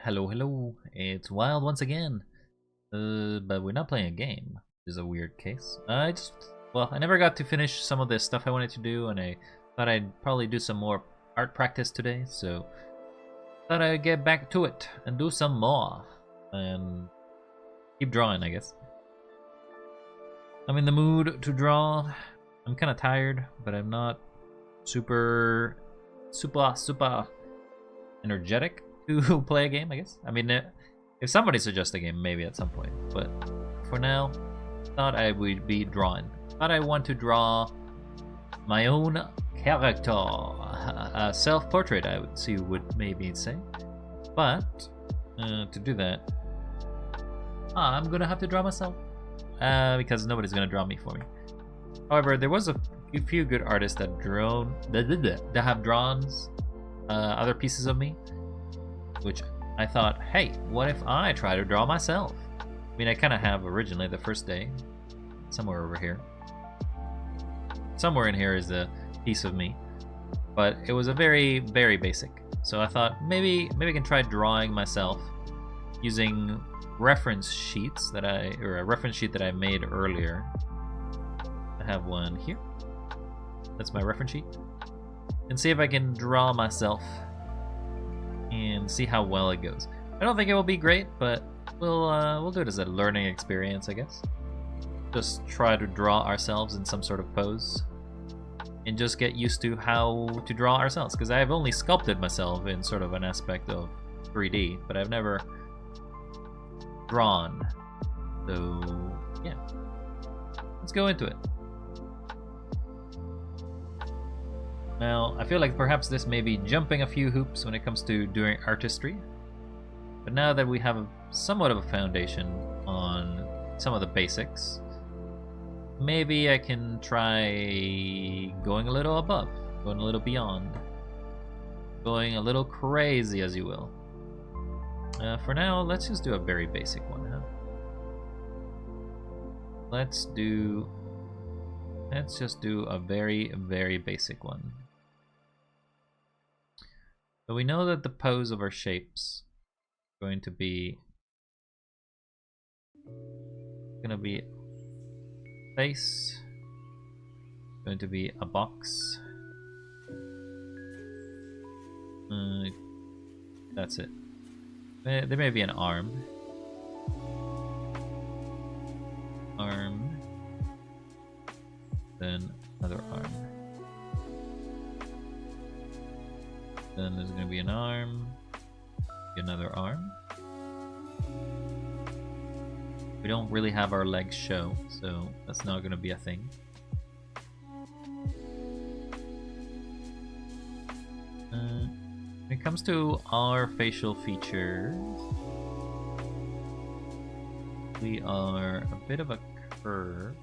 Hello, hello. It's Wild once again. But we're not playing a game. Which is a weird case. I never got to finish some of the stuff I wanted to do, and I thought I'd probably do some more art practice today, so thought I'd get back to it and do some more. And keep drawing, I guess. I'm in the mood to draw. I'm kind of tired, but I'm not super energetic to play a game, I guess. I mean, if somebody suggests a game, maybe at some point. But for now, thought I would be drawing. Thought I want to draw my own character, a self-portrait, I would see would maybe say. But to do that, I'm gonna have to draw myself because nobody's gonna draw me for me. However, there was a few good artists that have drawn other pieces of me, which I thought, hey, what if I try to draw myself? I mean, I kind of have originally the first day, somewhere over here. Somewhere in here is a piece of me, but it was a very basic. So I thought maybe I can try drawing myself using reference sheets or a reference sheet that I made earlier. I have one here. That's my reference sheet. And see if I can draw myself and see how well it goes. I don't think it will be great, but we'll do it as a learning experience, I guess. Just try to draw ourselves in some sort of pose and just get used to how to draw ourselves, because I've only sculpted myself in sort of an aspect of 3D, but I've never drawn. So yeah, let's go into it. Now, I feel like perhaps this may be jumping a few hoops when it comes to doing artistry, but now that we have somewhat of a foundation on some of the basics, maybe I can try going a little above, going a little beyond, going a little crazy, as you will. For now, let's just do a very basic one, huh? Let's just do a very basic one. So we know that the pose of our shapes is going to be face, going to be a box. That's it. There may be an arm. Then another arm. Then there's going to be an arm, another arm. We don't really have our legs show, so that's not going to be a thing. When it comes to our facial features, we are a bit of a curve.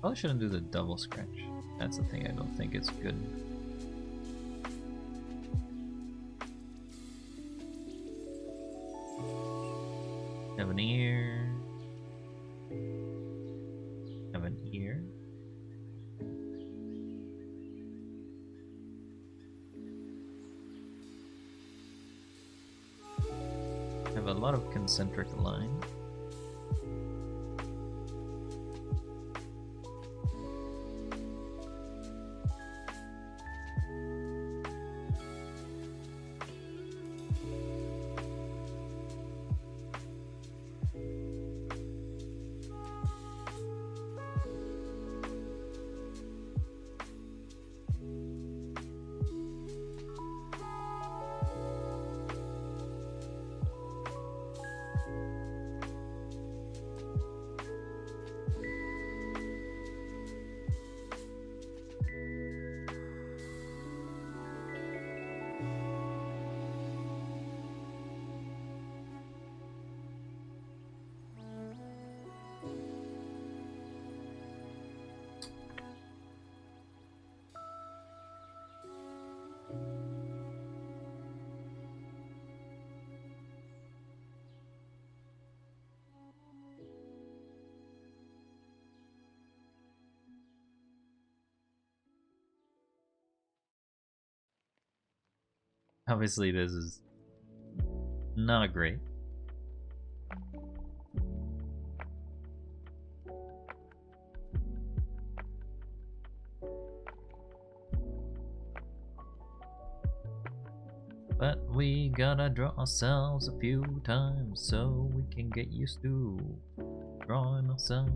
Probably shouldn't do the double scratch. That's the thing I don't think is good. Have an ear. Have an ear. Have a lot of concentric lines. Obviously, this is not great. But we gotta draw ourselves a few times so we can get used to drawing ourselves.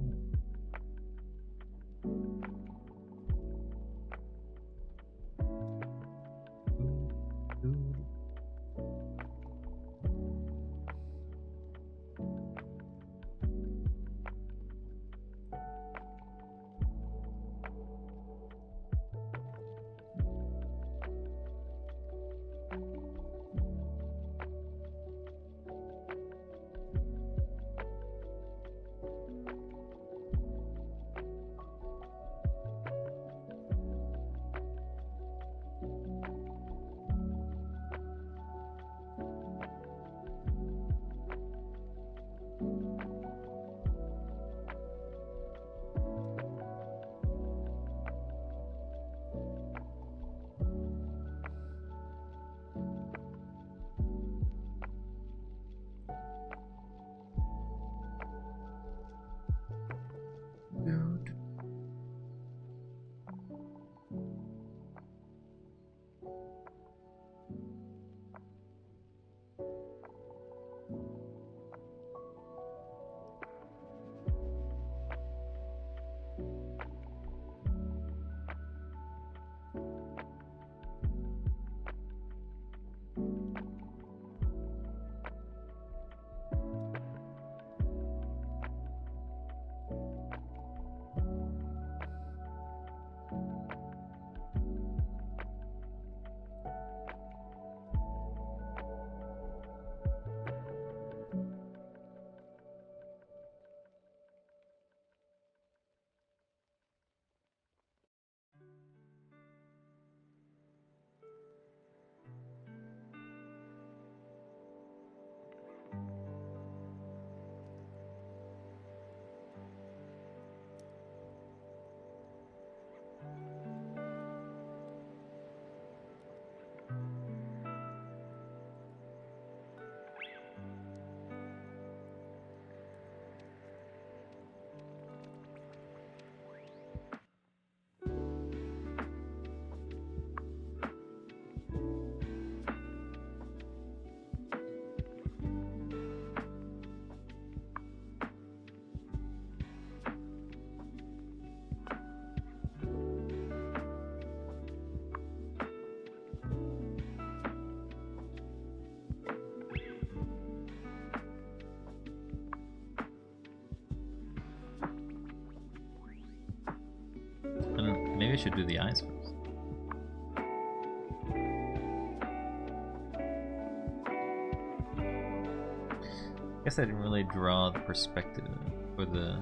Maybe I should do the eyes first. I guess I didn't really draw the perspective for the...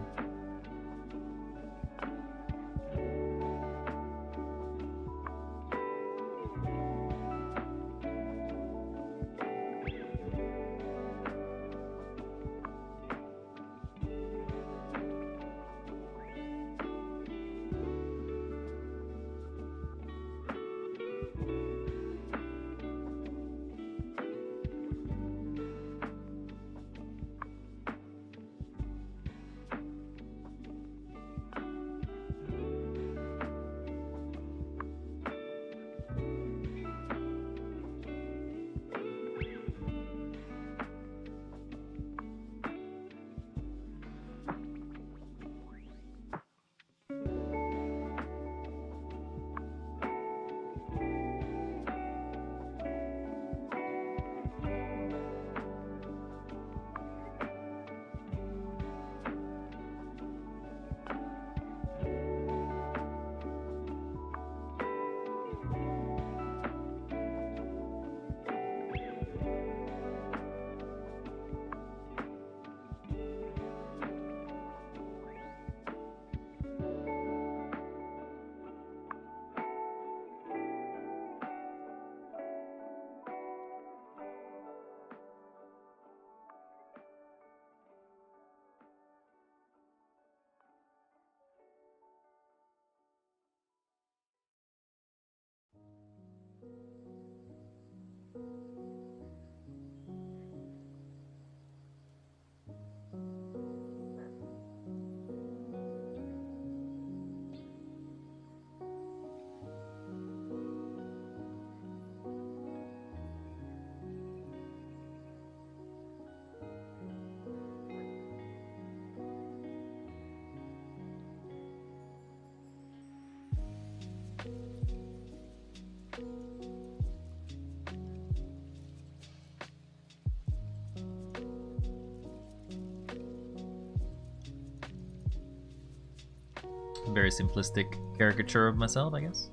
Very simplistic caricature of myself, I guess.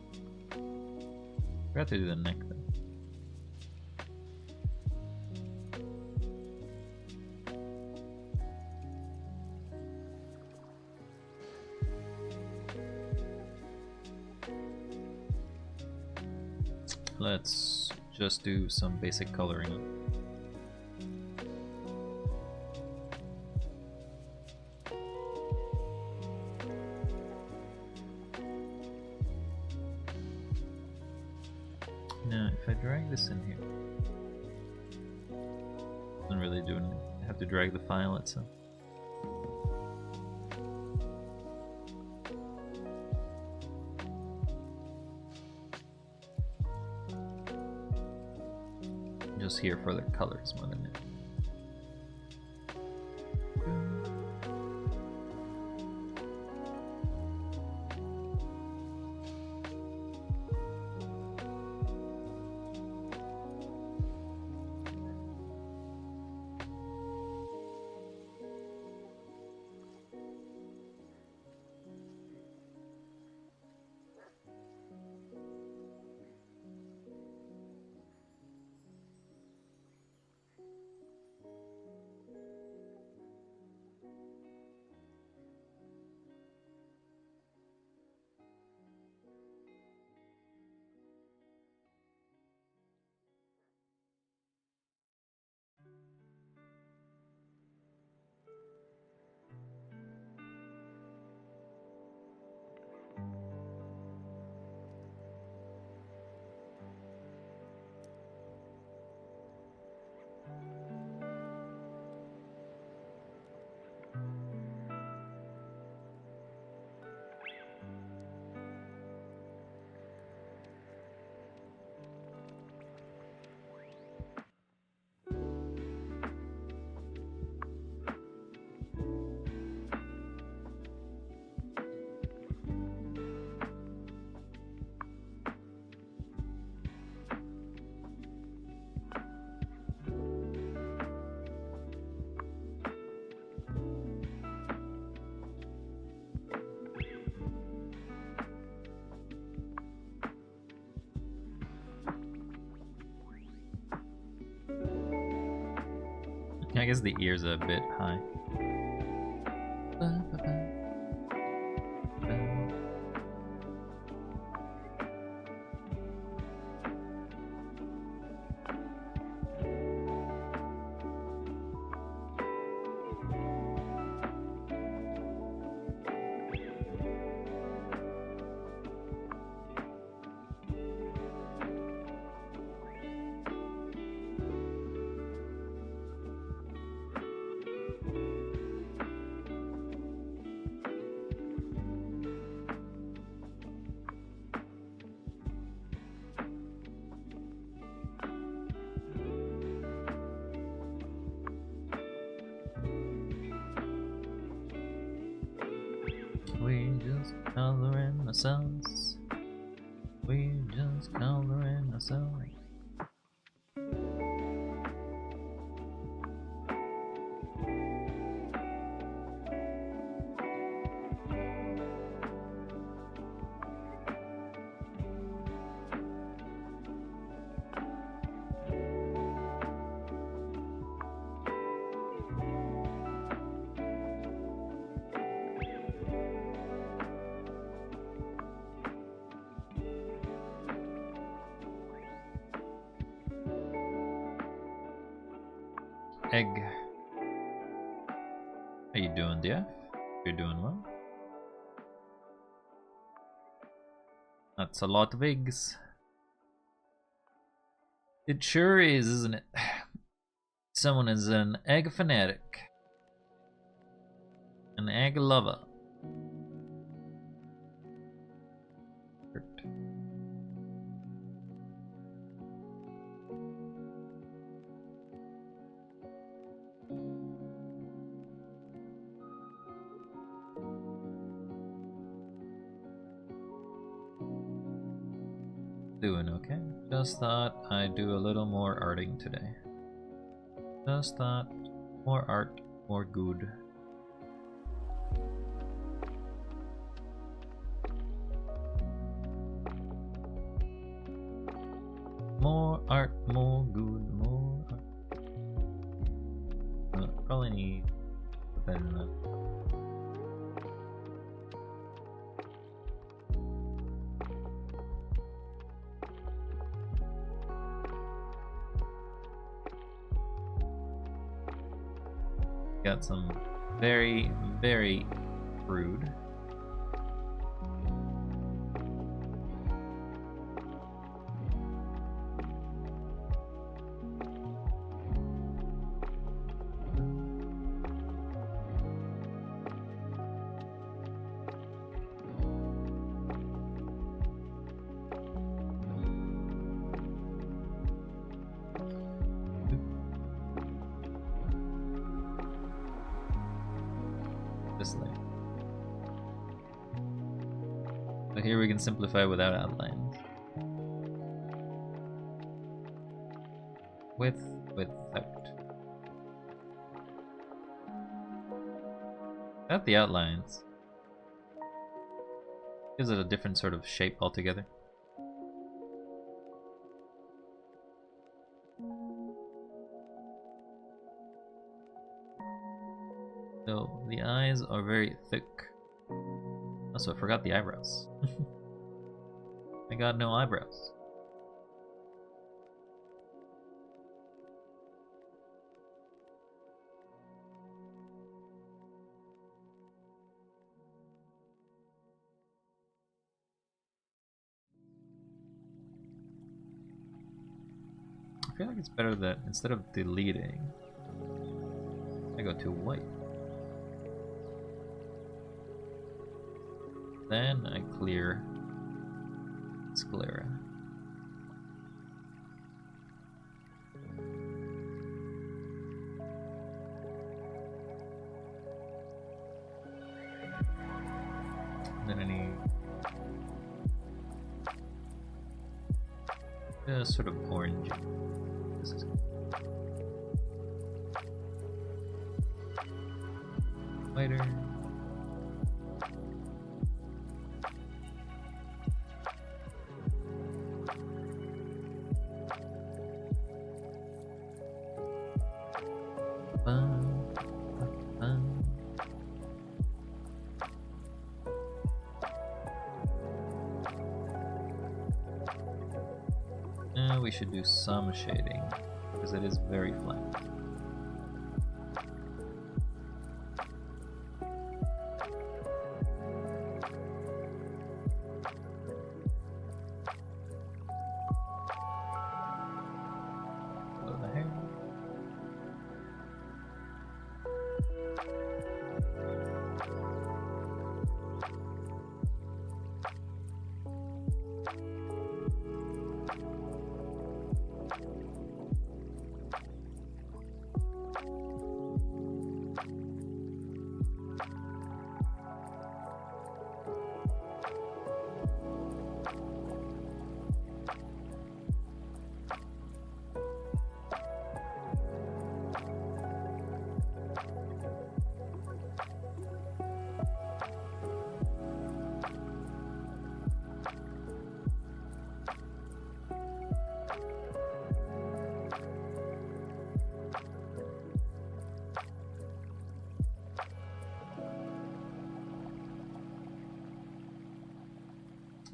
Forgot to do the neck though. Let's just do some basic coloring. Now, if I drag this in here, doesn't really do anything. I have to drag the file itself. Just here for the colors more than it. I guess the ears are a bit high. We just coloring ourselves. We just coloring ourselves. Egg. How you doing, dear? You're doing well. That's a lot of eggs. It sure is, isn't it? Someone is an egg fanatic. An egg lover. Doing okay. Just thought I'd do a little more arting today. Just thought more art, more good. More art, more good, more art. Probably need better than that. Got some very, very crude. This thing. So here we can simplify without outlines. Without. Without the outlines. Gives it a different sort of shape altogether. So the eyes are very thick. Also, I forgot the eyebrows. I got no eyebrows. I feel like it's better that instead of deleting, I go to white. Then I clear sclera. Then I need just sort of orange. This is lighter. We should do some shading because it is very flat. Below the hair.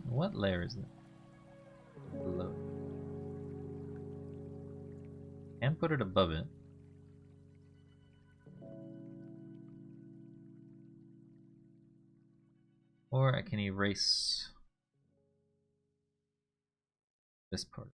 What layer is it? Below. And put it above it. Or I can erase this part.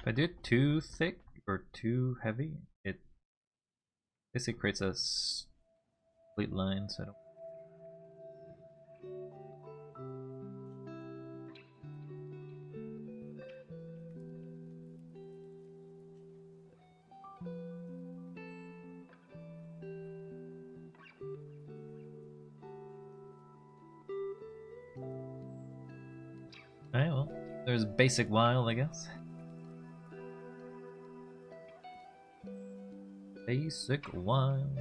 If I do it too thick or too heavy, it basically creates a complete line, so I don't. Alright, well, there's basic wild, I guess. Basic wild.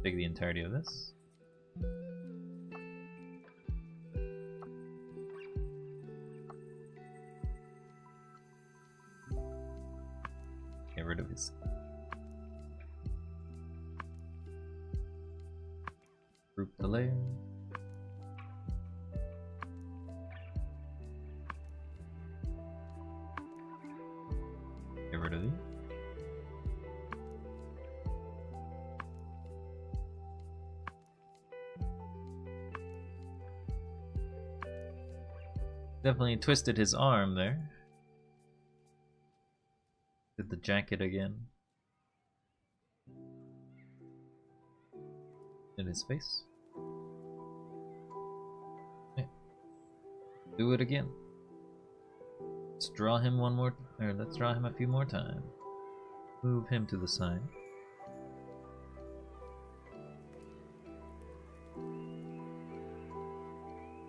Take the entirety of this. Get rid of his. Group the layer. Get rid of these. Definitely twisted his arm there. Did the jacket again. In his face. Okay. Do it again. Let's draw him one more, or let's draw him a few more times. Move him to the side.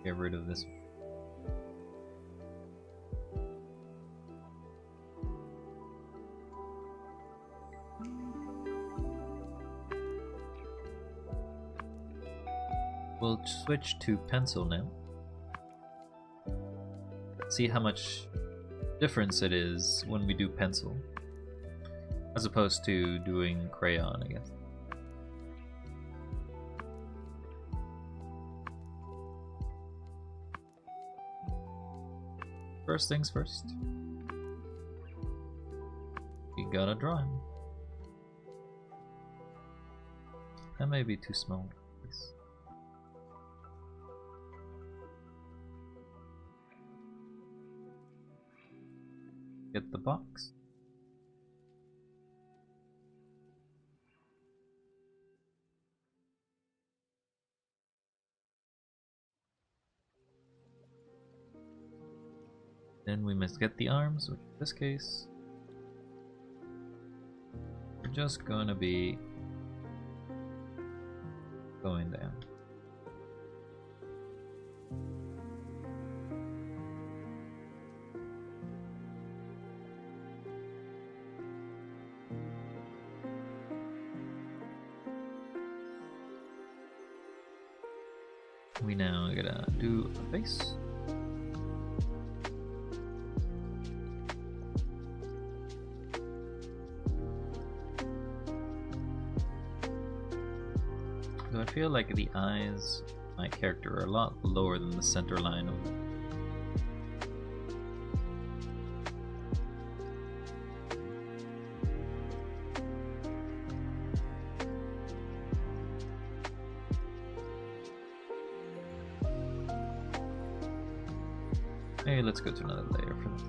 Get rid of this. We'll switch to pencil now. See how much difference it is when we do pencil, as opposed to doing crayon, I guess. First things first. You gotta draw him. That may be too small. Please. Get the box. Then we must get the arms, which in this case we're just gonna be going down. We now gotta do a face. So I feel like the eyes of my character are a lot lower than the center line of it. Maybe let's go to another layer for this.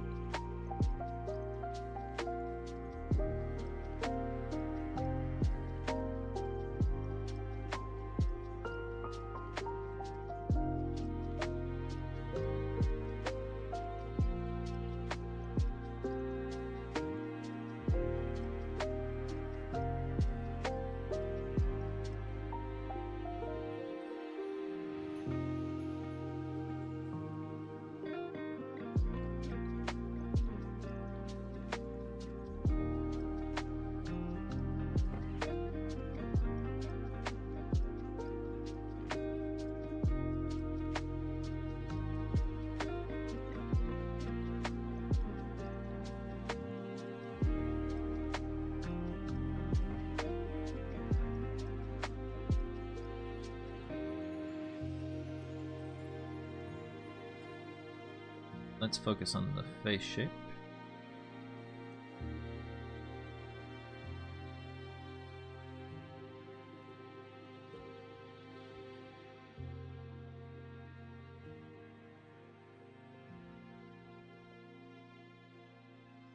Let's focus on the face shape.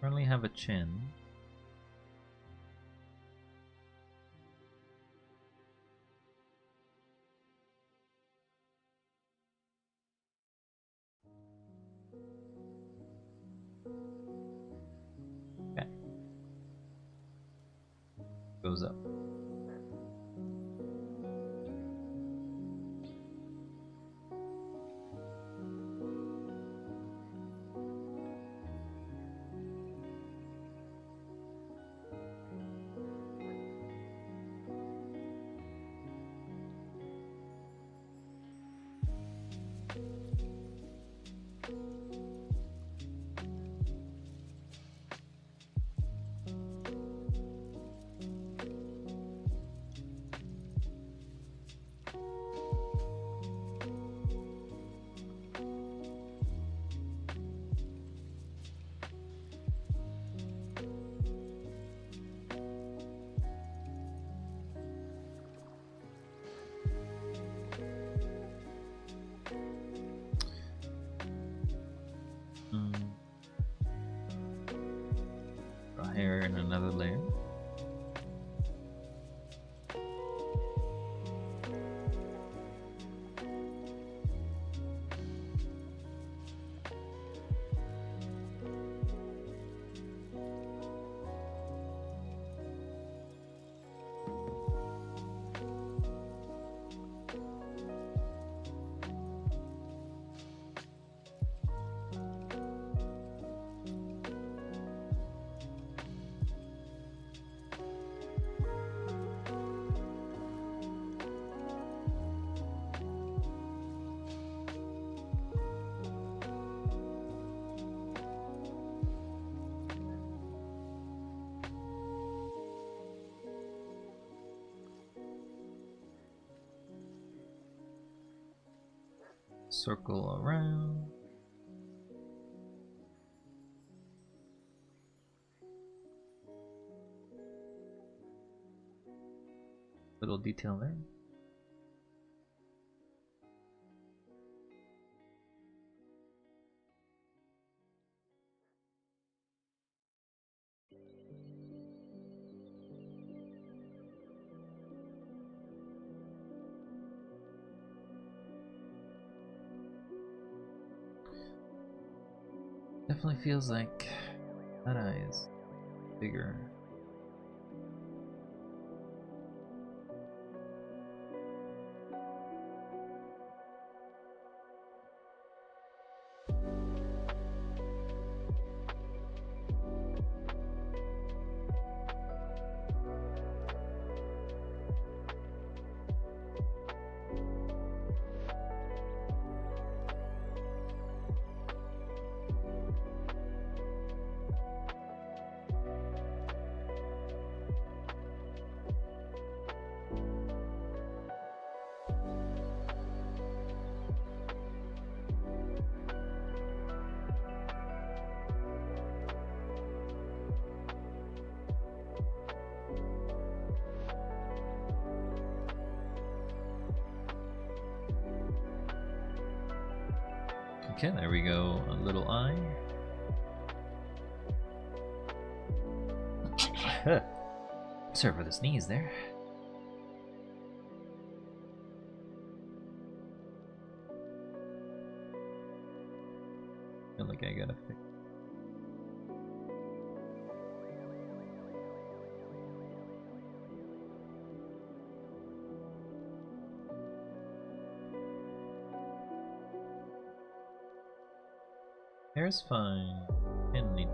Currently have a chin. Okay. Goes up. Draw hair in another layer. Circle around. Little detail there. Definitely feels like that eye is bigger. Okay, there we go. A little eye. Sorry for the sneeze there. Feel like I gotta fix. Hair's fine. Didn't need.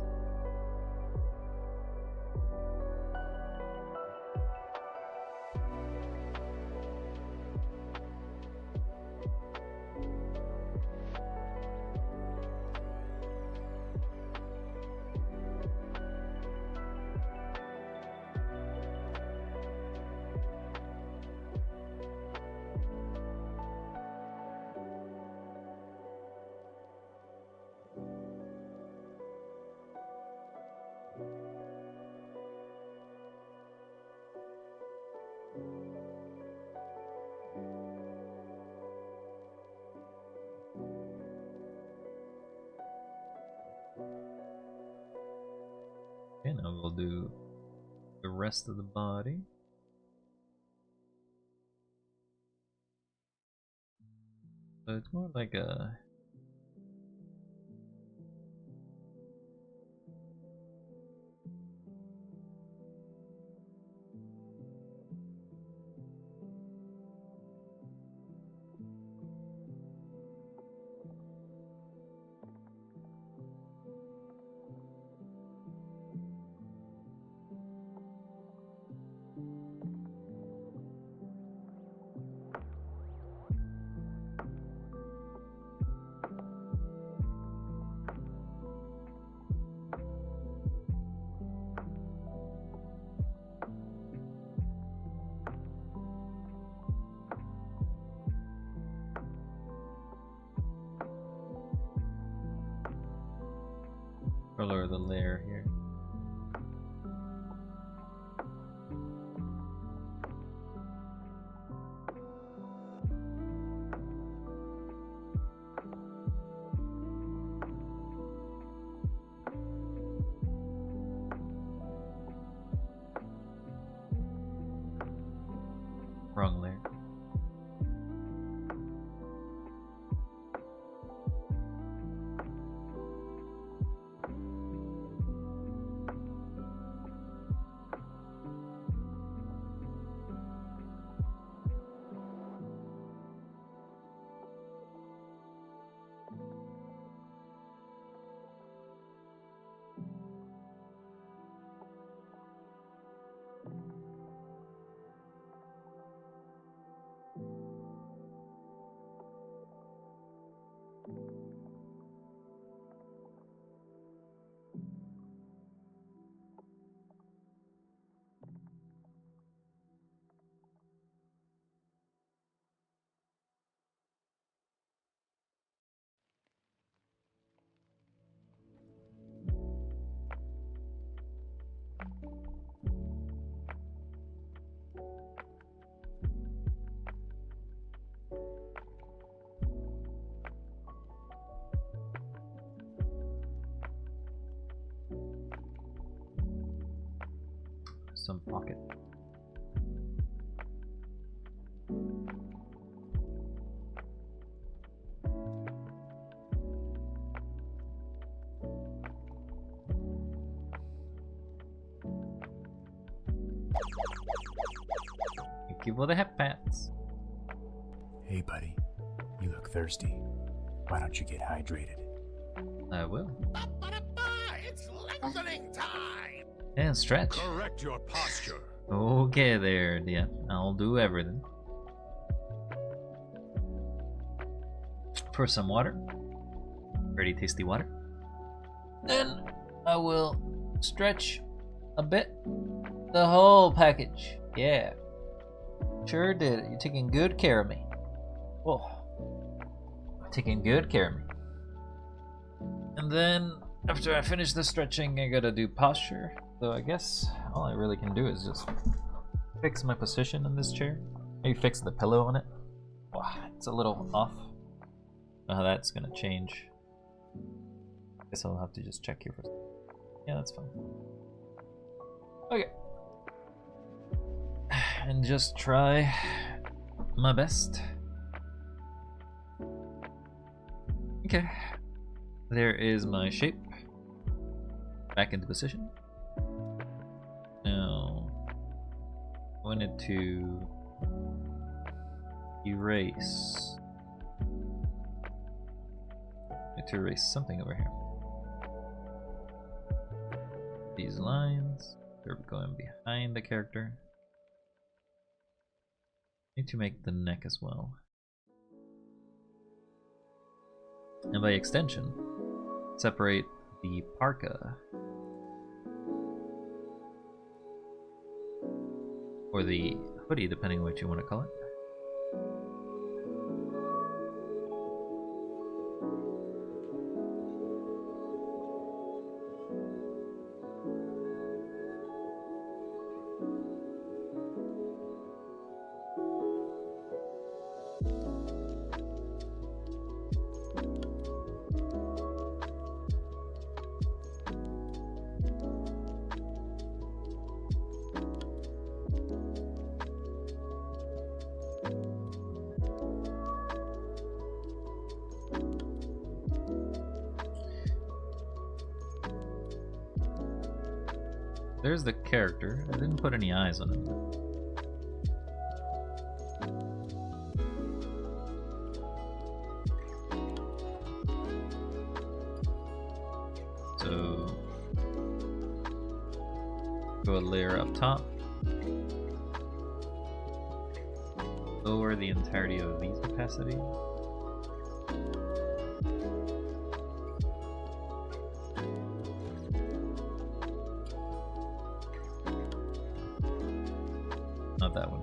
rest of the body. So it's more like a... color of the layer here. Wrong layer. Some pocket. Thank you for the hep pats. Hey buddy, you look thirsty. Why don't you get hydrated? I will. It's lengthening time! And stretch. Correct your posture. Okay there, yeah. I'll do everything. Pour some water. Pretty tasty water. Then I will stretch a bit. The whole package. Yeah. Sure did. You're taking good care of me. Oh. Taking good care of me. And then after I finish the stretching, I gotta do posture. So I guess all I really can do is just fix my position in this chair. Maybe fix the pillow on it. Wow, it's a little off. I don't know how that's gonna change. Guess I'll have to just check here first. Yeah, that's fine. Okay. And just try my best. Okay. There is my shape. Back into position. Now, I wanted to erase. I need to erase something over here. These lines, they're going behind the character. Need to make the neck as well. And by extension, separate the parka. Or the hoodie, depending on what you want to call it. There's the character. I didn't put any eyes on him. So go a layer up top. Lower the entirety of these opacity. Not that one.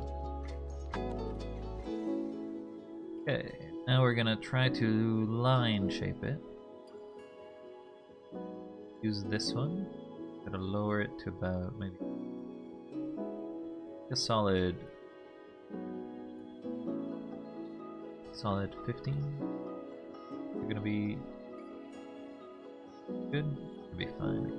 Okay, now we're gonna try to line shape it. Use this one. Gotta lower it to about maybe a solid 15. You're gonna be good. You'll be fine.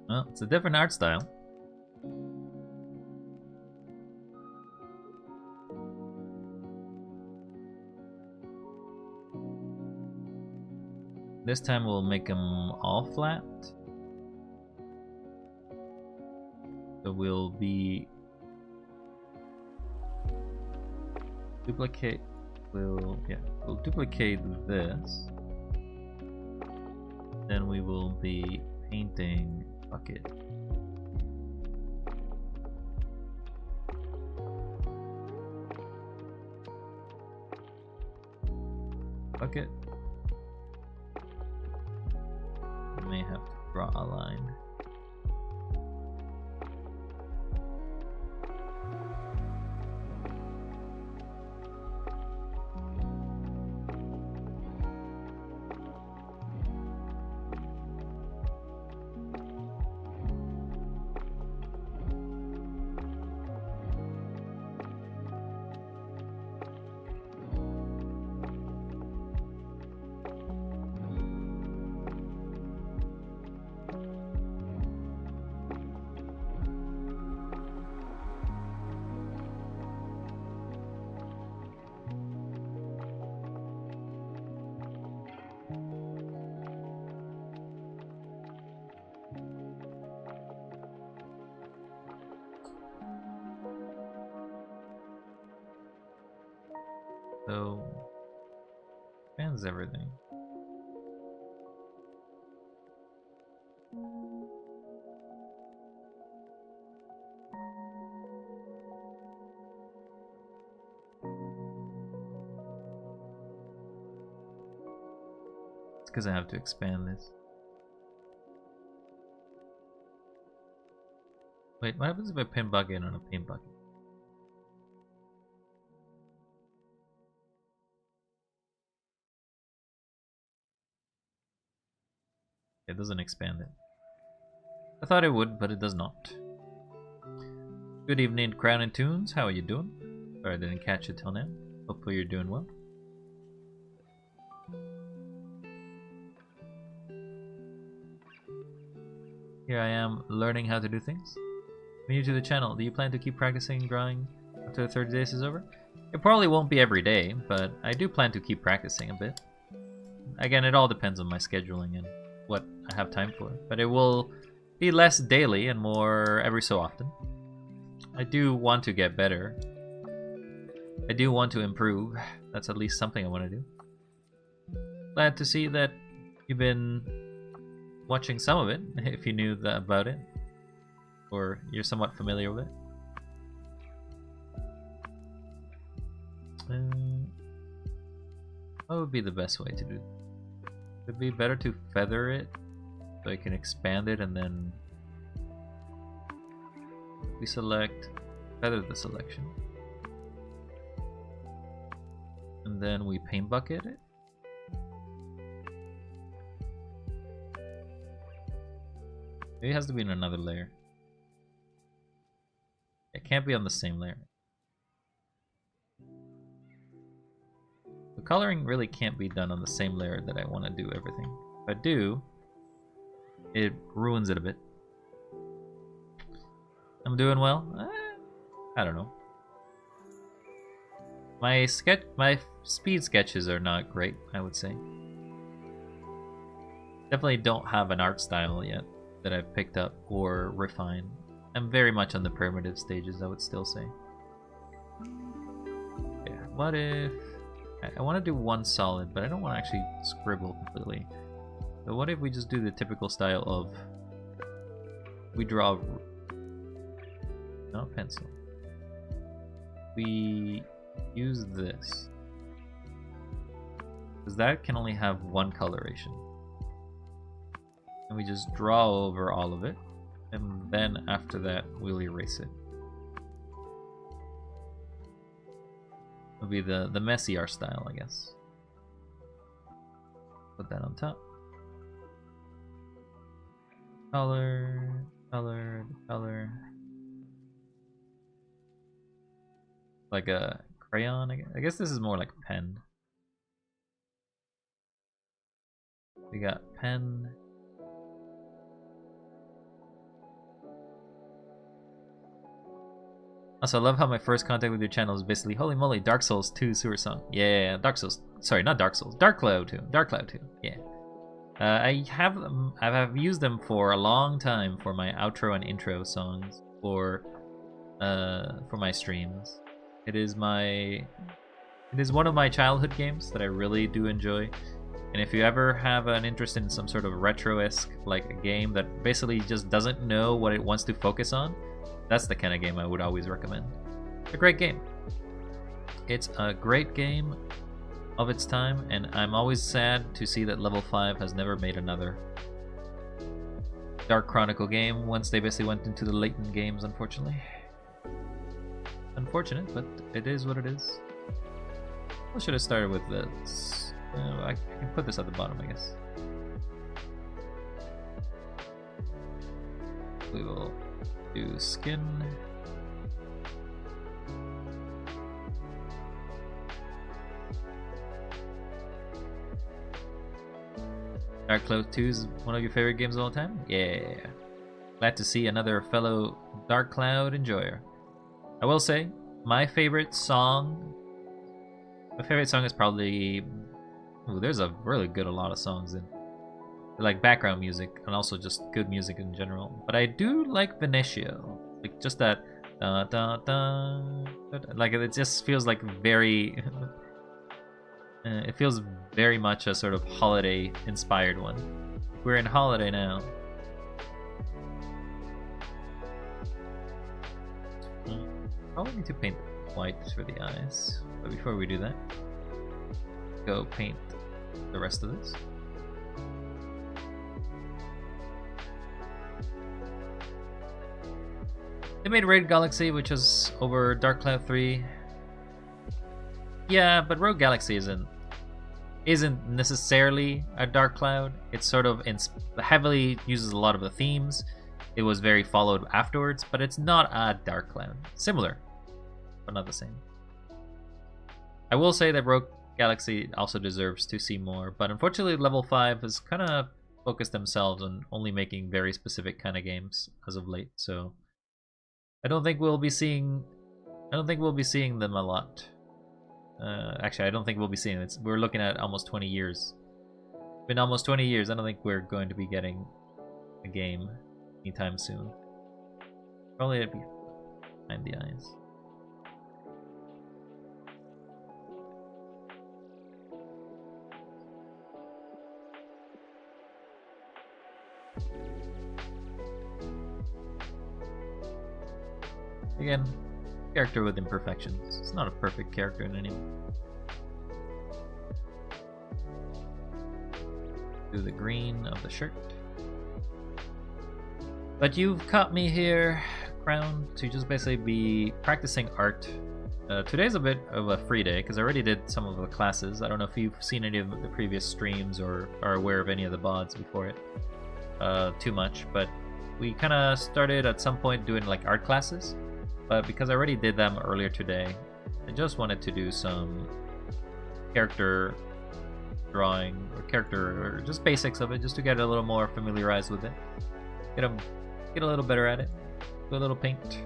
Well, it's a different art style. This time we'll make them all flat. So we'll be duplicate. We'll duplicate this. Then we will be Painting bucket. Bucket. I may have to draw a line. So, expands everything. It's because I have to expand this. Wait, what happens if I pin bucket on a pin bucket? It doesn't expand it. I thought it would, but it does not. Good evening, Crown and Tunes. How are you doing? Sorry I didn't catch it till now. Hopefully you're doing well. Here I am learning how to do things. New to the channel, do you plan to keep practicing drawing after the 30 days is over? It probably won't be every day, but I do plan to keep practicing a bit. Again, it all depends on my scheduling and what I have time for, but it will be less daily and more every so often. I do want to get better. I do want to improve. That's at least something I want to do. Glad to see that you've been watching some of it, if you knew about it, or you're somewhat familiar with it. What would be the best way to do it? Would it be better to feather it so I can expand it and then we select, feather the selection, and then we paint bucket it? Maybe it has to be in another layer. It can't be on the same layer. The coloring really can't be done on the same layer that I want to do everything. If I do, it ruins it a bit. I'm doing well? I don't know. My speed sketches are not great, I would say. Definitely don't have an art style yet that I've picked up or refined. I'm very much on the primitive stages, I would still say. Yeah, what if... I want to do one solid, but I don't want to actually scribble completely. So what if we just do the typical style of... We draw... Not pencil. We use this. Because that can only have one coloration. And we just draw over all of it. And then after that, we'll erase it. It'll be the messy art style, I guess. Put that on top. Color, color, color. Like a crayon, I guess this is more like a pen. We got pen. Also, I love how my first contact with your channel is basically, holy moly, Dark Souls 2 sewer song. Yeah, Dark Souls. Sorry, not Dark Souls. Dark Cloud 2. Dark Cloud 2. Yeah. I have used them for a long time for my outro and intro songs for my streams. It is one of my childhood games that I really do enjoy. And if you ever have an interest in some sort of retro-esque, like a game that basically just doesn't know what it wants to focus on, that's the kind of game I would always recommend. It's a great game. It's a great game of its time, and I'm always sad to see that Level 5 has never made another Dark Chronicle game once they basically went into the latent games, unfortunately. Unfortunate, but it is what it is. I should have started with this. I can put this at the bottom, I guess. We will do skin. Dark Cloud 2 is one of your favorite games of all time? Yeah. Glad to see another fellow Dark Cloud enjoyer. I will say, my favorite song is probably... Ooh, there's a really good a lot of songs in like background music and also just good music in general. But I do like Venetia. Like just that da da da, like it just feels like very it feels very much a sort of holiday inspired one. We're in holiday now. Probably need to paint white for the eyes. But before we do that, go paint the rest of this. They made Raid Galaxy, which is over Dark Cloud 3. Yeah, but Rogue Galaxy isn't necessarily a Dark Cloud. It sort of heavily uses a lot of the themes. It was very followed afterwards, but it's not a Dark Cloud. Similar, but not the same. I will say that Rogue Galaxy also deserves to see more, but unfortunately Level 5 has kind of focused themselves on only making very specific kind of games as of late, so I don't think we'll be seeing them a lot. Actually, I don't think we'll be seeing it. We're looking at almost 20 years. It's been almost 20 years. I don't think we're going to be getting a game anytime soon. Probably it'd be behind the eyes. Again, character with imperfections. It's not a perfect character in any way. Do the green of the shirt. But you've caught me here, Crown, to just basically be practicing art. Today's a bit of a free day because I already did some of the classes. I don't know if you've seen any of the previous streams or are aware of any of the VODs before it too much, but we kind of started at some point doing like art classes. But because I already did them earlier today, I just wanted to do some character drawing or just basics of it, just to get a little more familiarized with it. Get a little better at it. Do a little paint.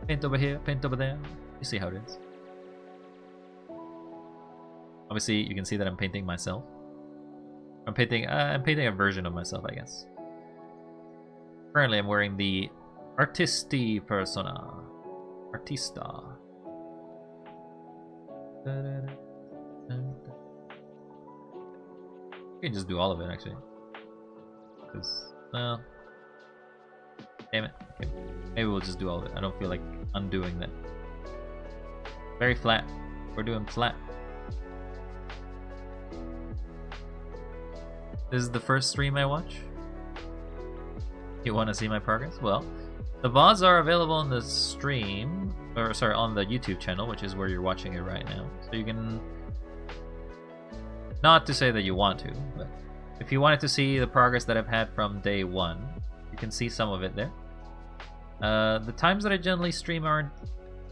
Paint over here, paint over there. You see how it is. Obviously, you can see that I'm painting myself. I'm painting a version of myself, I guess. Currently, I'm wearing the Artisti persona. Artista. You can just do all of it, actually. Because, well... Damn it. Okay. Maybe we'll just do all of it. I don't feel like undoing that. Very flat. We're doing flat. This is the first stream I watch. You want to see my progress? Well, the VODs are available on the stream, or sorry, on the YouTube channel, which is where you're watching it right now. So you can, not to say that you want to, but if you wanted to see the progress that I've had from day one, you can see some of it there. The times that I generally stream aren't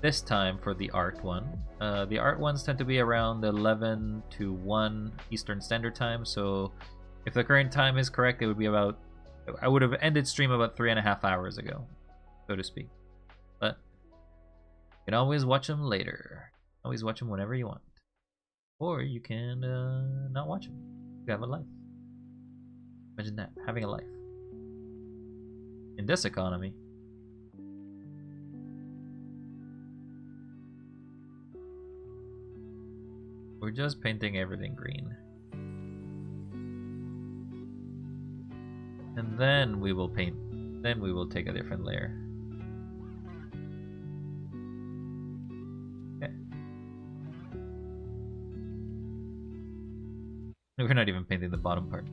this time for the art one. The art ones tend to be around 11 to 1 Eastern Standard Time, so if the current time is correct, it would be about, I would have ended stream about 3.5 hours ago, so to speak. But you can always watch them later. Always watch them whenever you want. Or you can not watch them. You have a life. Imagine that, having a life. In this economy. We're just painting everything green. And then we will paint. Then we will take a different layer. Okay. We're not even painting the bottom part.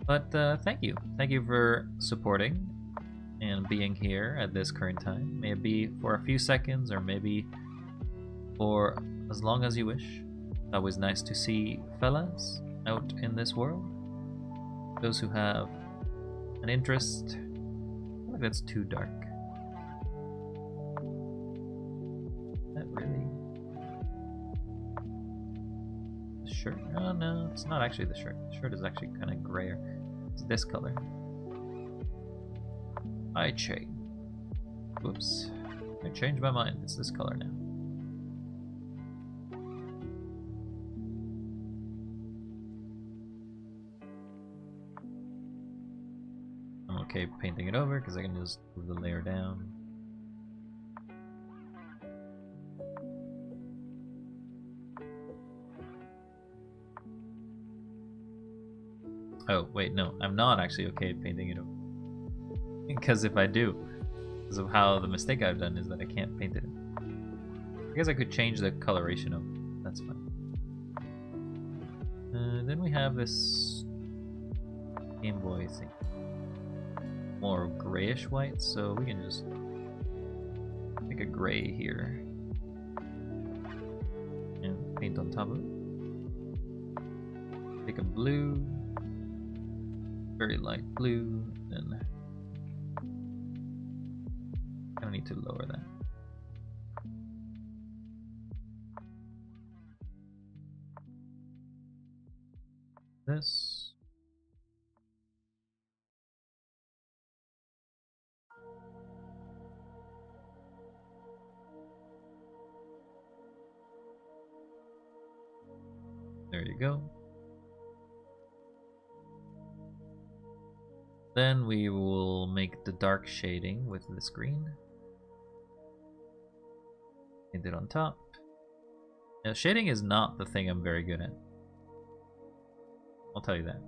But thank you. Thank you for supporting and being here at this current time. Maybe for a few seconds or maybe for as long as you wish. Always nice to see fellas out in this world. Those who have an interest. I feel like that's too dark. Not really. The shirt? Oh no, it's not actually the shirt. The shirt is actually kind of grayer. It's this color. I change. Whoops. I changed my mind. It's this color now. I'm okay painting it over because I can just move the layer down. Oh, wait, no. I'm not actually okay painting it over. Because if I do, because of how the mistake I've done is that I can't paint it. I guess I could change the coloration of it. That's fine. Then we have this Game Boy thing. More grayish white, so we can just make a gray here. And paint on top of it. Take a blue. Very light blue, then I need to lower that. This. There you go. Then we will make the dark shading with this green. Paint it on top. Now, shading is not the thing I'm very good at. I'll tell you that.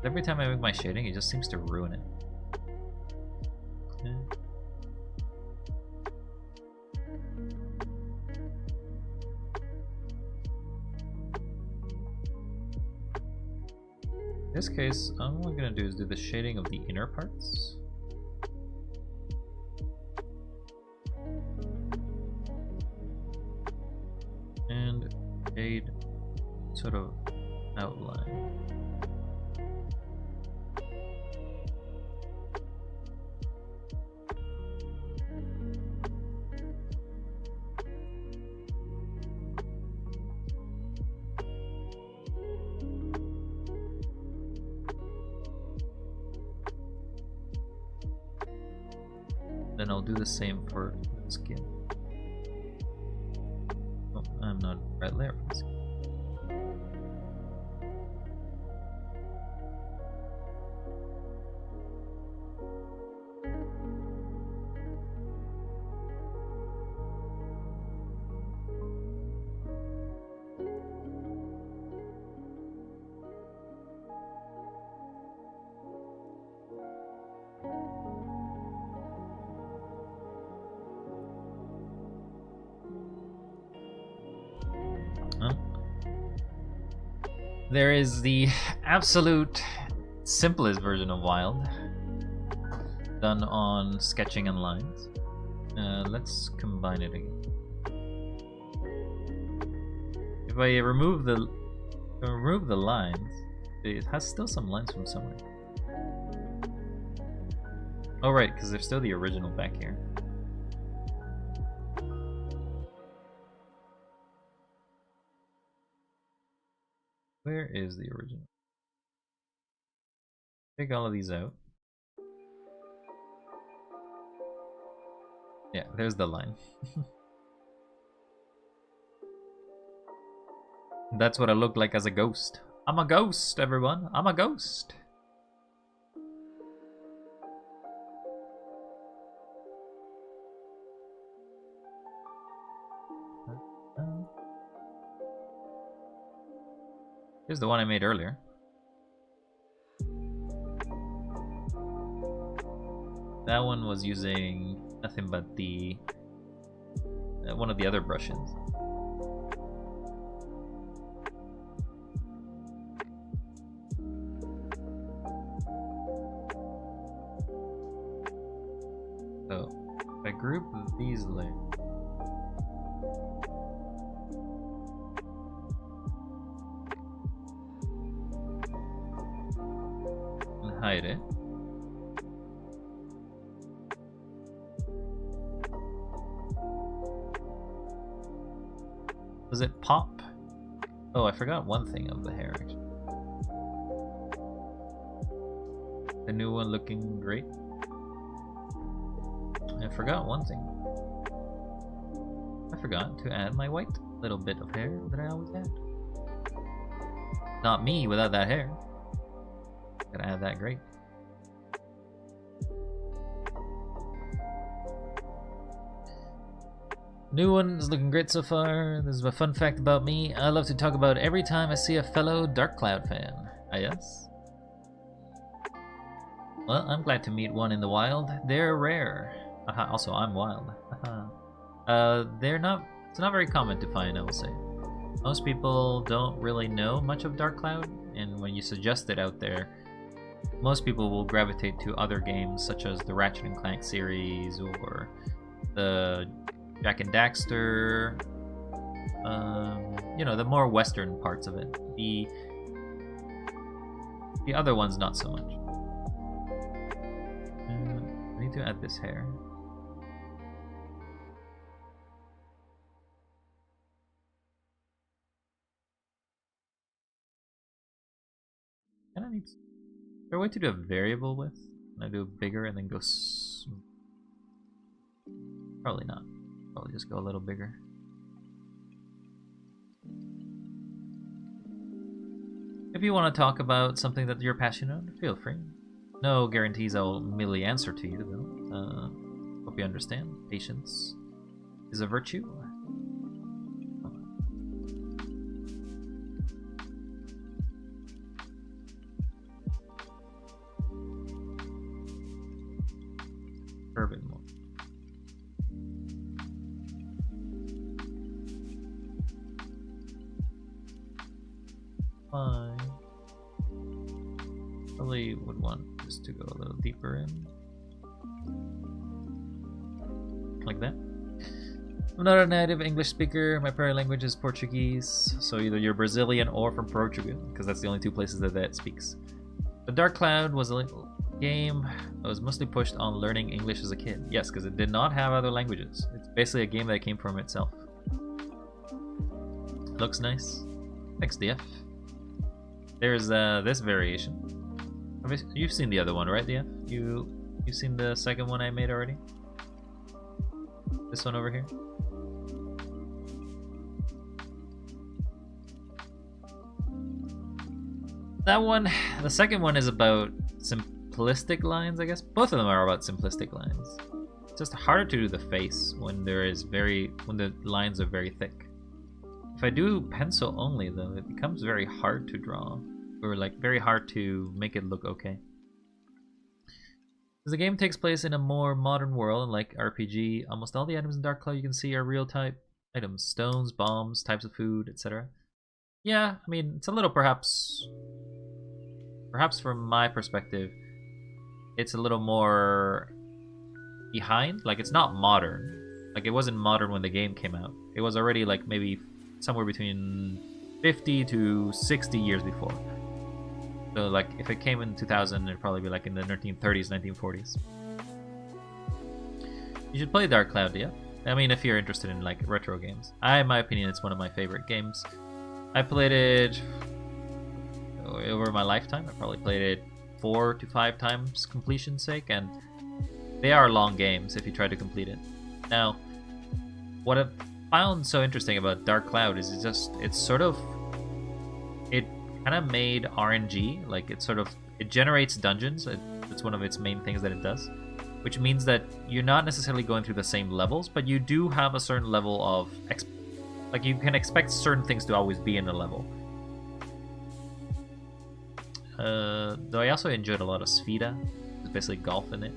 Every time I make my shading, it just seems to ruin it. Yeah. In this case, all I'm gonna do is do the shading of the inner parts. And shade sort of outline. Then I'll do the same for the skin. Oh, I'm not right there for the skin. There is the absolute simplest version of Wild, done on sketching and lines. Let's combine it again. If I remove the lines, it has still some lines from somewhere. Oh right, because there's still the original back here. Where is the original? Take all of these out. Yeah, there's the line. That's what I look like as a ghost. I'm a ghost, everyone. I'm a ghost. Here's the one I made earlier. That one was using nothing but the one of the other brushes. So if I group these layers, and hide it. Does it pop? Oh, I forgot one thing of the hair, actually. The new one looking great. I forgot one thing. I forgot to add my white little bit of hair that I always add. Not me without that hair. Gotta add that great. New one is looking great so far. This is a fun fact about me. I love to talk about every time I see a fellow Dark Cloud fan. Ah, yes? Well, I'm glad to meet one in the wild. They're rare. Aha, also, I'm wild. Aha. It's not very common to find, I will say. Most people don't really know much of Dark Cloud, and when you suggest it out there, most people will gravitate to other games such as the Ratchet and Clank series or the Jak and Daxter, you know, the more Western parts of it. The other ones, not so much. I need to add this hair. Kinda needs. Is there a way to do a variable width? Can I do bigger and then go? Probably not. Probably just go a little bigger. If you want to talk about something that you're passionate on, feel free. No guarantees I'll immediately answer to you, though. Hope you understand. Patience is a virtue. A bit more. Fine. Probably would want this to go a little deeper in. Like that. I'm not a native English speaker. My prior language is Portuguese, so either you're Brazilian or from Portugal, because that's the only two places that speaks. The Dark Cloud was a game that was mostly pushed on learning English as a kid. Yes, because it did not have other languages. It's basically a game that came from itself. Looks nice. Thanks, DF. There's this variation. You've seen the other one, right, DF? You've seen the second one I made already? This one over here? That one, the second one is about simplistic lines, I guess. Both of them are about simplistic lines. It's just harder to do the face when the lines are very thick. If I do pencil only, though, it becomes very hard to draw, or like very hard to make it look okay. As the game takes place in a more modern world, like RPG, almost all the items in Dark Cloud you can see are real type items: stones, bombs, types of food, etc. Yeah, I mean, it's a little perhaps from my perspective, it's a little more behind. Like, it's not modern. Like, it wasn't modern when the game came out. It was already like maybe somewhere between 50 to 60 years before. So like, if it came in 2000, it'd probably be like in the 1930s, 1940s. You should play Dark Cloud, yeah? I mean, if you're interested in like retro games. In my opinion, it's one of my favorite games. I played it over my lifetime. I probably played it 4 to 5 times completion's sake, and they are long games if you try to complete it. Now, what I've found so interesting about Dark Cloud is it kind of made RNG. Like, it generates dungeons. It's one of its main things that it does, which means that you're not necessarily going through the same levels, but you do have a certain level of like, you can expect certain things to always be in a level. Though I also enjoyed a lot of Svita. It's basically golf in it.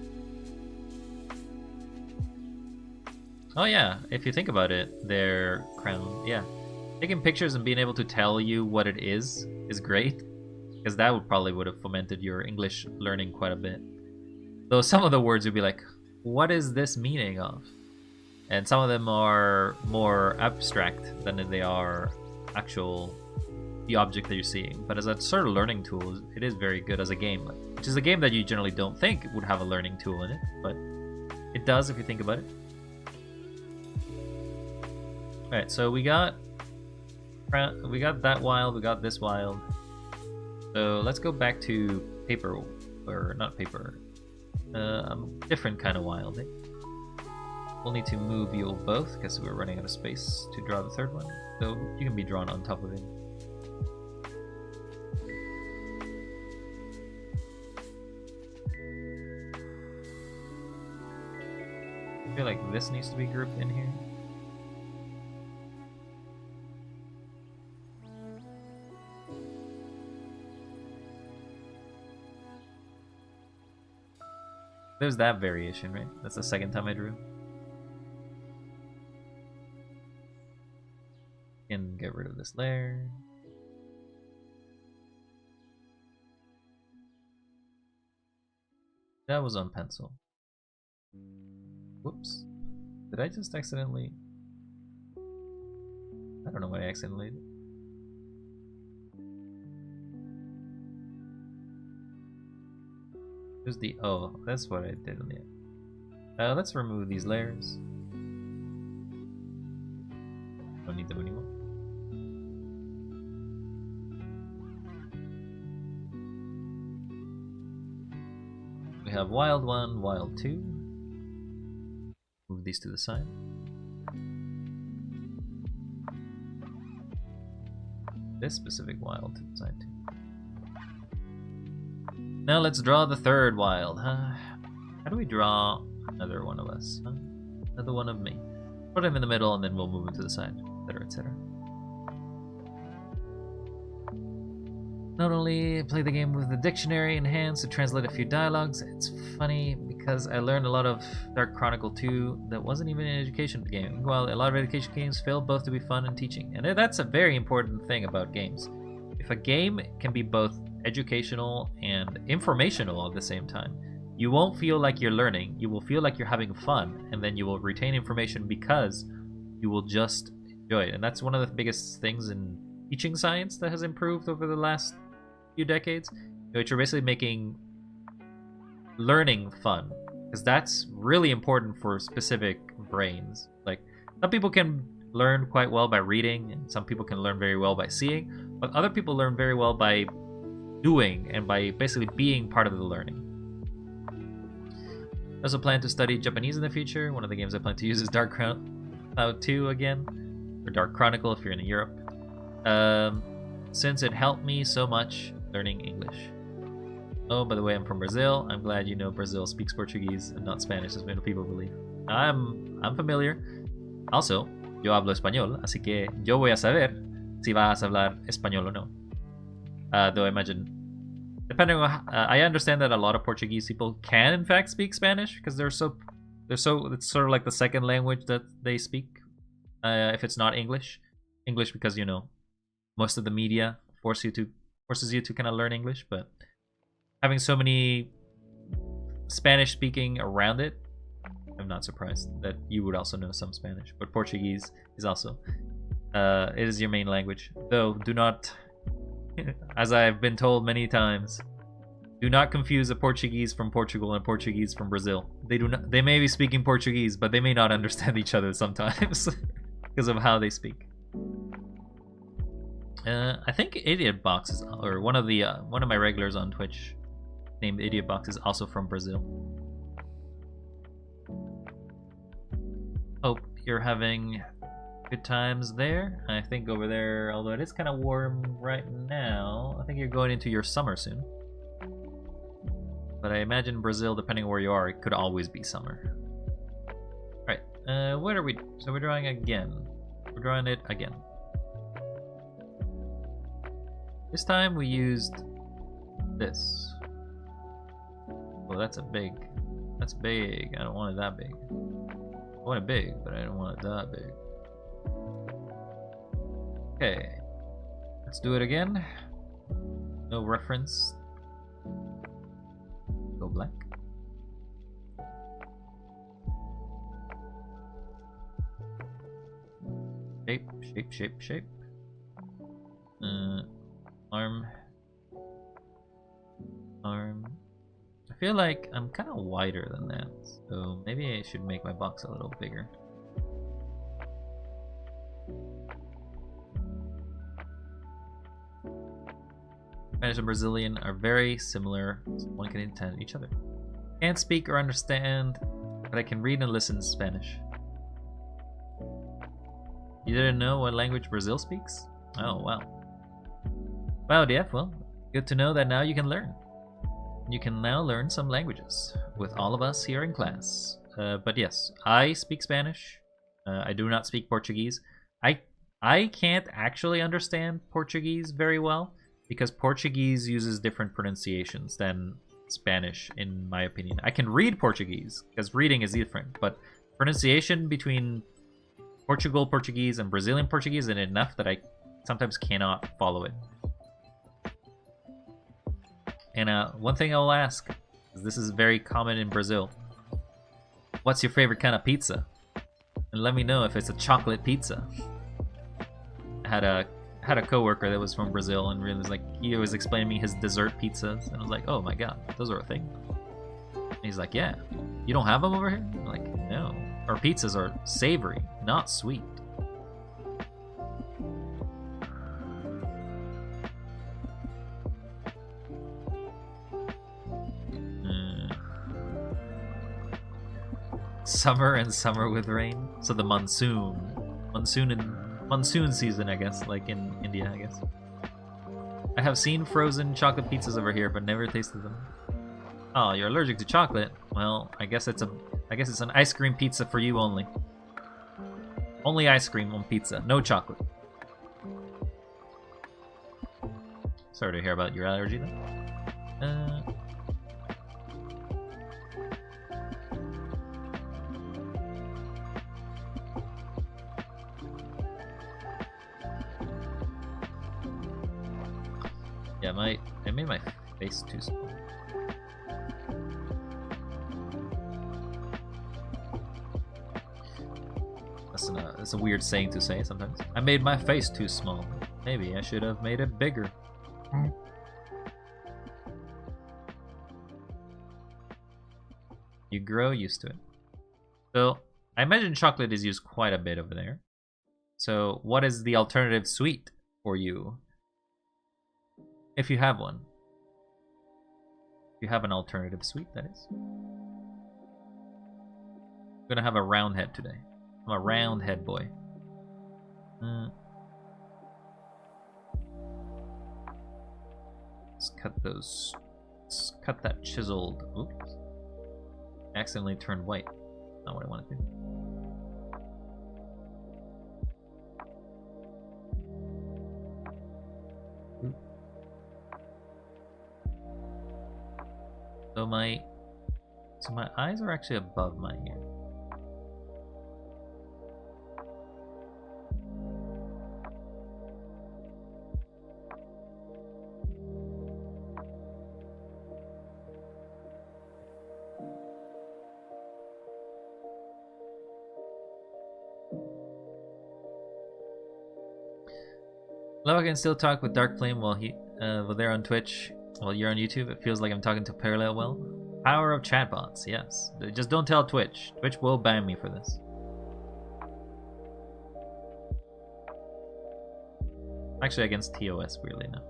Oh yeah, if you think about it, their crown, yeah. Taking pictures and being able to tell you what it is great. Because that would have fomented your English learning quite a bit. Though some of the words would be like, what is this meaning of? And some of them are more abstract than they are the object that you're seeing. But as a sort of learning tool, it is very good as a game. Which is a game that you generally don't think would have a learning tool in it. But it does if you think about it. Alright, so we got that wild, we got this wild. So let's go back to paper, or not paper, different kind of wild. We'll need to move you both because we're running out of space to draw the third one. So you can be drawn on top of it. I feel like this needs to be grouped in here. There's that variation, right? That's the second time I drew. And get rid of this layer. That was on pencil. Whoops. Did I just accidentally... I don't know what I accidentally did. There's the... Oh, that's what I did in the end. Let's remove these layers. Don't need them anymore. We have wild 1, wild 2. Move these to the side. This specific wild to the side too. Now let's draw the third wild. How do we draw another one of us? Another one of me. Put him in the middle and then we'll move him to the side, etc, etc. Not only play the game with the dictionary in hand to translate a few dialogues, it's funny because I learned a lot of Dark Chronicle 2 that wasn't even an education game. While a lot of education games fail both to be fun and teaching. And that's a very important thing about games. If a game can be both educational and informational at the same time, you won't feel like you're learning, you will feel like you're having fun, and then you will retain information because you will just enjoy it. And that's one of the biggest things in teaching science that has improved over the last few decades, which are basically making learning fun, because that's really important for specific brains. Like, some people can learn quite well by reading, and some people can learn very well by seeing, but other people learn very well by doing and by basically being part of the learning. I also plan to study Japanese in the future. One of the games I plan to use is Dark Cloud 2 again, or Dark Chronicle if you're in Europe, since it helped me so much learning English. Oh, by the way, I'm from Brazil. I'm glad you know Brazil speaks Portuguese and not Spanish, as many people believe. I'm familiar. Also, yo hablo español, así que yo voy a saber si vas a hablar español o no. Though I imagine, depending on, I understand that a lot of Portuguese people can in fact speak Spanish because they're so it's sort of like the second language that they speak. If it's not English, because, you know, most of the media forces you to kind of learn English, but having so many Spanish speaking around it, I'm not surprised that you would also know some Spanish. But Portuguese is also it is your main language. Though do not, as I've been told many times, do not confuse a Portuguese from Portugal and a Portuguese from Brazil. They may be speaking Portuguese, but they may not understand each other sometimes because of how they speak. I think Idiot Box is, or one of my regulars on Twitch named Idiot Box is also from Brazil. Hope you're having good times there. I think over there, although it is kind of warm right now, I think you're going into your summer soon. But I imagine Brazil, depending on where you are, it could always be summer. Alright, what are we... So we're drawing again. We're drawing it again. This time we used this. Well, that's big. That's big. I don't want it that big. I want it big, but I don't want it that big. Okay. Let's do it again. No reference. Go black. Shape. Arm. I feel like I'm kind of wider than that, so maybe I should make my box a little bigger. Spanish and Brazilian are very similar, so one can intend each other. Can't speak or understand, but I can read and listen to Spanish. You didn't know what language Brazil speaks? Oh, wow. Wow, DF, well, good to know that now you can learn. You can now learn some languages with all of us here in class. But yes, I speak Spanish. I do not speak Portuguese. I can't actually understand Portuguese very well because Portuguese uses different pronunciations than Spanish, in my opinion. I can read Portuguese because reading is different, but pronunciation between Portuguese and Brazilian Portuguese is enough that I sometimes cannot follow it. And one thing I will ask, this is very common in Brazil. What's your favorite kind of pizza? And let me know if it's a chocolate pizza. I had a coworker that was from Brazil, and really was like, he was explaining me his dessert pizzas, and I was like, oh my god, those are a thing. And he's like, yeah, you don't have them over here? I'm like, no, our pizzas are savory, not sweet. Summer and summer with rain. So the monsoon season, I guess, like in India, I guess. I have seen frozen chocolate pizzas over here, but never tasted them. Oh, you're allergic to chocolate? Well, I guess it's an ice cream pizza for you only. Only ice cream on pizza, no chocolate. Sorry to hear about your allergy then. Yeah, I made my face too small. That's a weird saying to say sometimes. I made my face too small. Maybe I should have made it bigger. You grow used to it. So, I imagine chocolate is used quite a bit over there. So, what is the alternative sweet for you? If you have one. If you have an alternative sweet, that is. I'm gonna have a round head today. I'm a round head boy. Let's cut those. Let's cut that chiseled. Oops. Accidentally turned white. Not what I wanted to do. So my eyes are actually above my ear. Love I can still talk with Dark Flame while they're on Twitch. While you're on YouTube, it feels like I'm talking to Parallel well. Power of chatbots, yes. Just don't tell Twitch. Twitch will ban me for this. I'm actually against TOS, weirdly enough.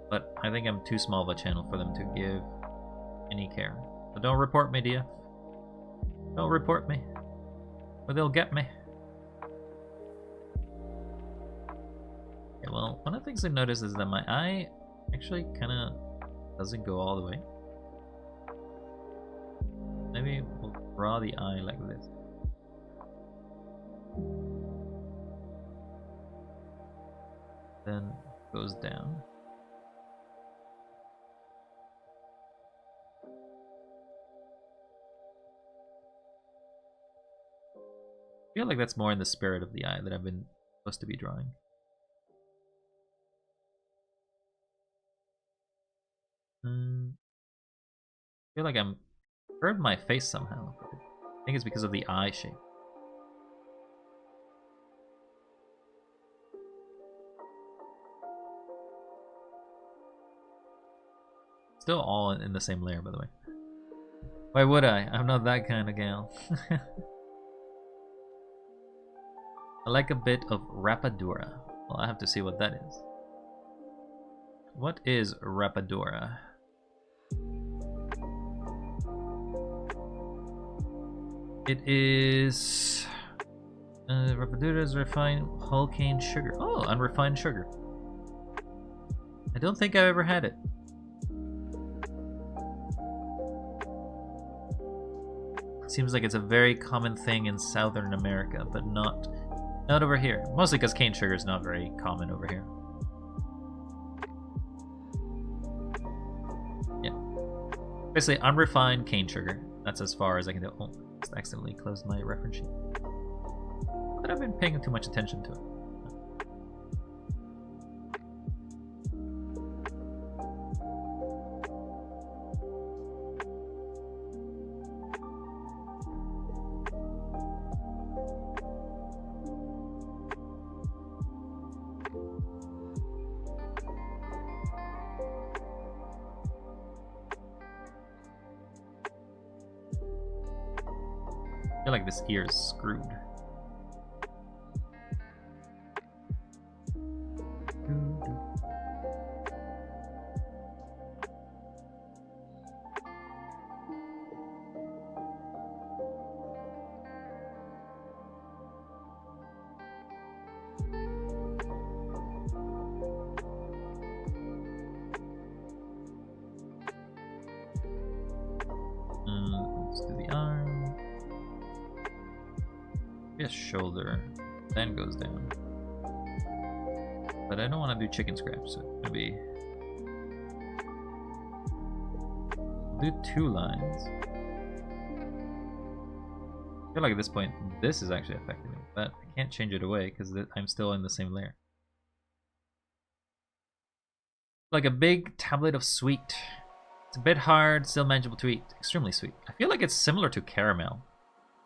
But I think I'm too small of a channel for them to give any care. So don't report me, DF. Don't report me. Or they'll get me. Okay, well, one of the things I noticed is that my eye actually kind of doesn't go all the way. Maybe we'll draw the eye like this. Then goes down. feel like that's more in the spirit of the eye that I've been supposed to be drawing. I feel like I'm curved my face somehow. I think it's because of the eye shape. Still all in the same layer, by the way. Why would I? I'm not that kind of gal. I like a bit of rapadura. Well, I have to see what that is. What is rapadura? It is... rapadura is refined whole cane sugar. Oh, unrefined sugar. I don't think I've ever had it. Seems like it's a very common thing in Southern America, but not over here. Mostly because cane sugar is not very common over here. Yeah. Basically, unrefined cane sugar. That's as far as I can do. Oh, I just accidentally closed my reference sheet. But I've been paying too much attention to it. I feel like this ear is screwed. Let's do the arm. Yes, shoulder, then goes down. But I don't want to do chicken scraps, so it's gonna be... I'll do 2 lines. I feel like at this point, this is actually affecting me, but I can't change it away because I'm still in the same layer. Like a big tablet of sweet. It's a bit hard, still manageable to eat. Extremely sweet. I feel like it's similar to caramel.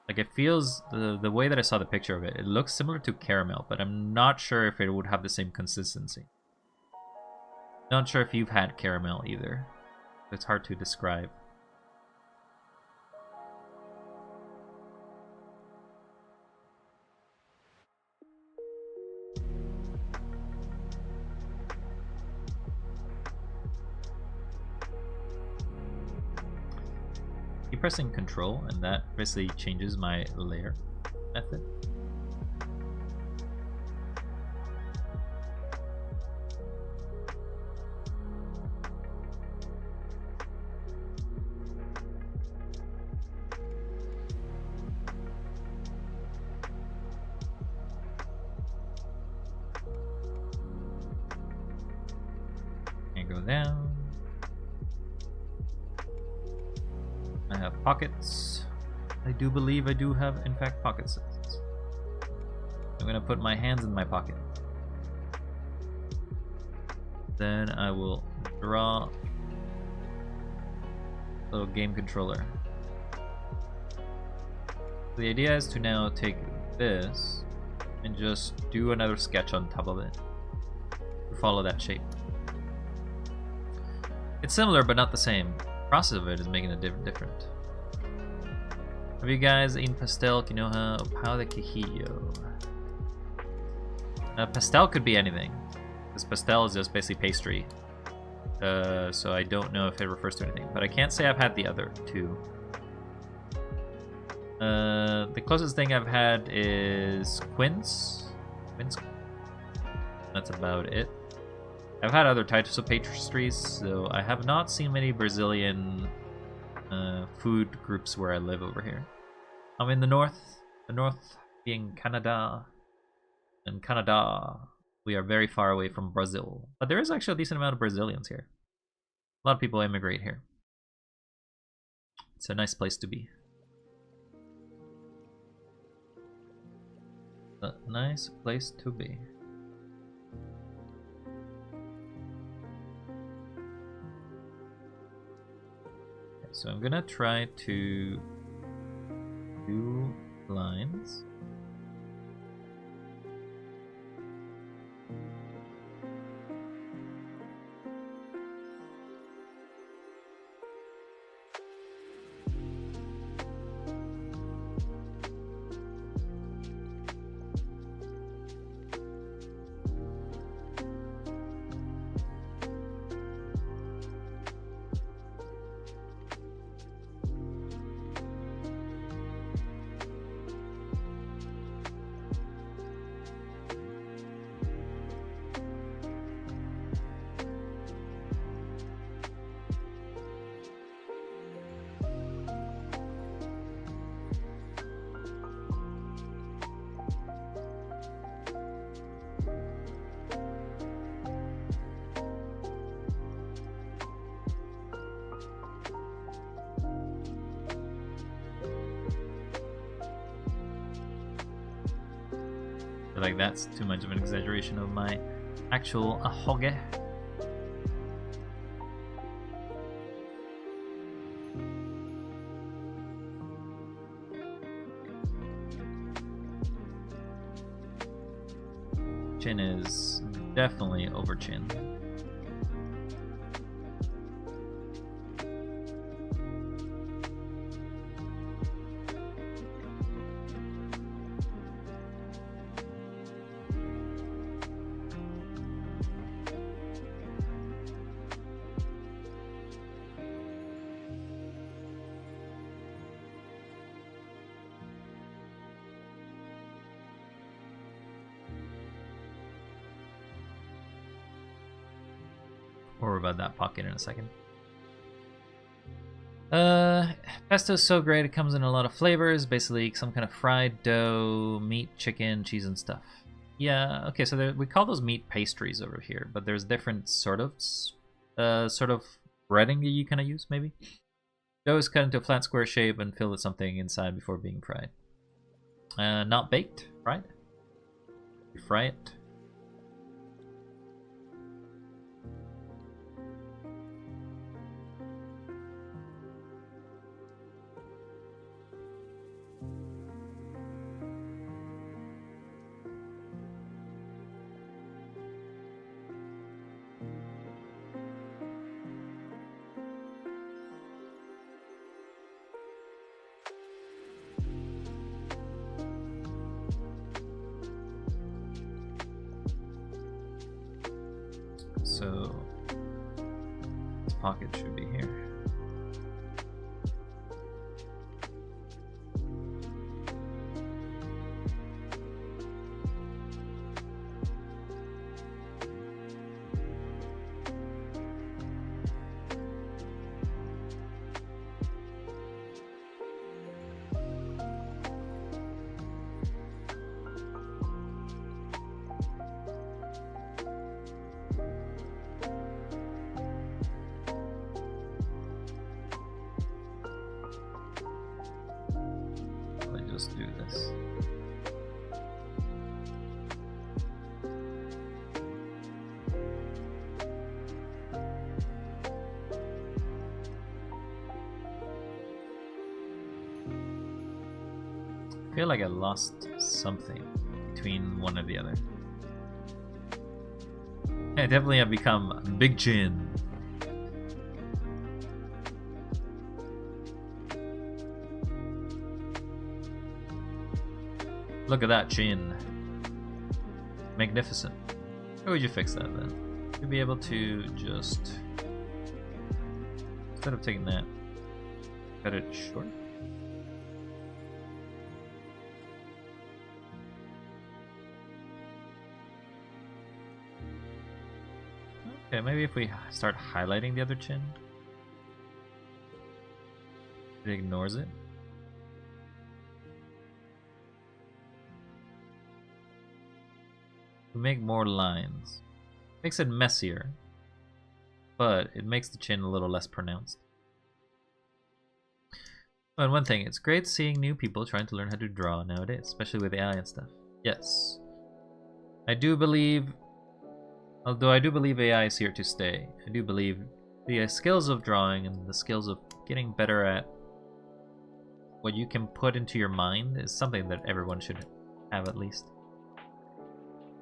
Like it feels, the way that I saw the picture of it, it looks similar to caramel, but I'm not sure if it would have the same consistency. Not sure if you've had caramel either. It's hard to describe. Keep pressing Control, and that basically changes my layer method. And go down. I have pockets. I do believe I do have, in fact, pockets. I'm gonna put my hands in my pocket. Then I will draw a little game controller. The idea is to now take this and just do another sketch on top of it to follow that shape. It's similar, but not the same. The process of it is making it different. Have you guys eaten pastel, quinoa, or pão de queijo? Pastel could be anything. This pastel is just basically pastry. So I don't know if it refers to anything. But I can't say I've had the other two. The closest thing I've had is quince. That's about it. I've had other types of pastries, so I have not seen many Brazilian food groups where I live over here. I'm in the north being Canada. In Canada, we are very far away from Brazil. But there is actually a decent amount of Brazilians here. A lot of people immigrate here. It's a nice place to be. A nice place to be. Okay, so I'm gonna try to do lines. I feel like that's too much of an exaggeration of my actual ahoge. Chin is definitely over chin. More about that pocket in a second. Pesto's so great. It comes in a lot of flavors. Basically, some kind of fried dough, meat, chicken, cheese, and stuff. Yeah. Okay. So we call those meat pastries over here, but there's different sort of breading that you kind of use. Maybe dough is cut into a flat square shape and filled with something inside before being fried. Not baked, fried. You fry it. So this pocket should be here. Just do this. I feel like I lost something between one or the other. I definitely have become big chin. Look at that chin. Magnificent. How would you fix that then? You'd be able to just, instead of taking that, cut it short. Okay, maybe if we start highlighting the other chin, it ignores it. Make more lines. Makes it messier, but it makes the chin a little less pronounced. And one thing, it's great seeing new people trying to learn how to draw nowadays, especially with AI and stuff. Yes. I do believe, although I do believe AI is here to stay, I do believe the skills of drawing and the skills of getting better at what you can put into your mind is something that everyone should have at least.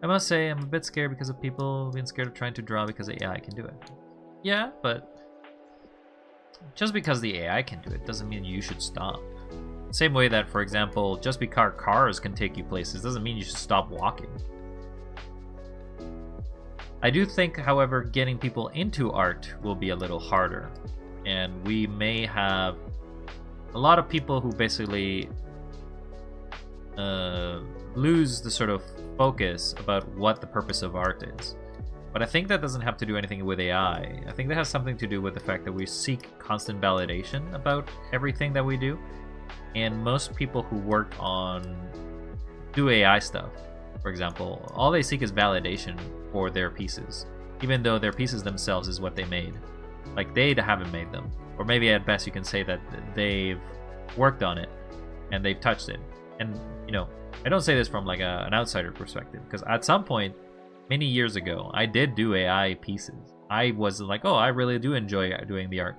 I must say, I'm a bit scared because of people being scared of trying to draw because AI can do it. Yeah, but just because the AI can do it doesn't mean you should stop. Same way that, for example, just because cars can take you places doesn't mean you should stop walking. I do think, however, getting people into art will be a little harder. And we may have a lot of people who basically lose the sort of focus about what the purpose of art is. But I think that doesn't have to do anything with AI. I think that has something to do with the fact that we seek constant validation about everything that we do. And most people who do AI stuff, for example, all they seek is validation for their pieces, even though their pieces themselves is what they made. Like, they haven't made them. Or maybe at best you can say that they've worked on it and they've touched it. And, you know, I don't say this from like an outsider perspective, because at some point, many years ago, I did do AI pieces. I was like, oh, I really do enjoy doing the art.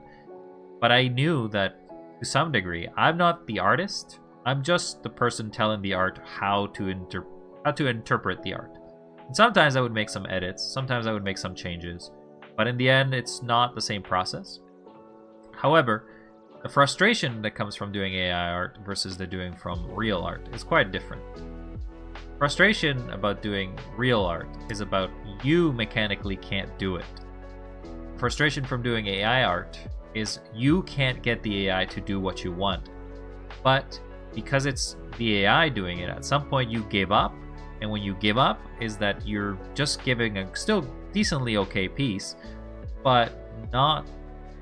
But I knew that to some degree, I'm not the artist. I'm just the person telling the art how to interpret the art. And sometimes I would make some edits. Sometimes I would make some changes. But in the end, it's not the same process. However, the frustration that comes from doing AI art versus the doing from real art is quite different. Frustration about doing real art is about you mechanically can't do it. Frustration from doing AI art is you can't get the AI to do what you want. But because it's the AI doing it, at some point you give up. And when you give up is that you're just giving a still decently okay piece, but not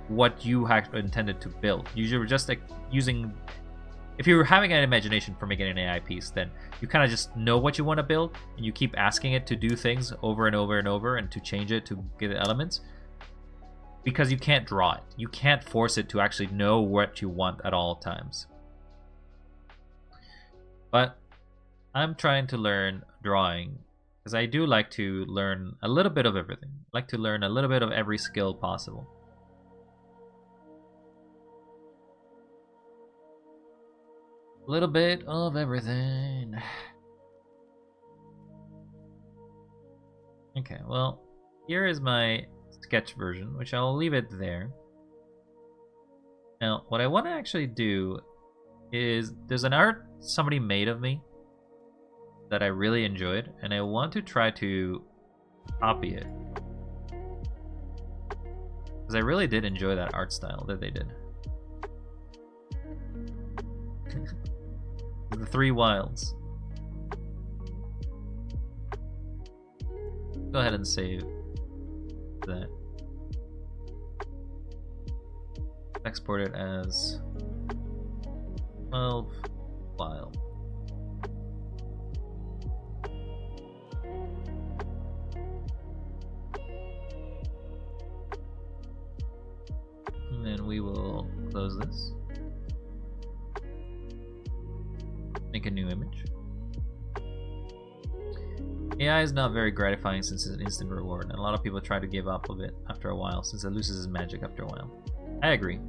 what you had intended to build. You're just like using, if you're having an imagination for making an AI piece, then you kind of just know what you want to build, and you keep asking it to do things over and over and over and to change it to get elements, because you can't draw it. You can't force it to actually know what you want at all times. But I'm trying to learn drawing because I do like to learn a little bit of everything. I like to learn a little bit of every skill possible. A little bit of everything. Okay, well, here is my sketch version, which I'll leave it there. Now, what I want to actually do is, there's an art somebody made of me that I really enjoyed, and I want to try to copy it. Because I really did enjoy that art style that they did. The Three Wilds. Go ahead and save that. Export it as 12 file. And then we will close this. Make a new image. AI is not very gratifying since it's an instant reward, and a lot of people try to give up of it after a while since it loses its magic after a while. I agree.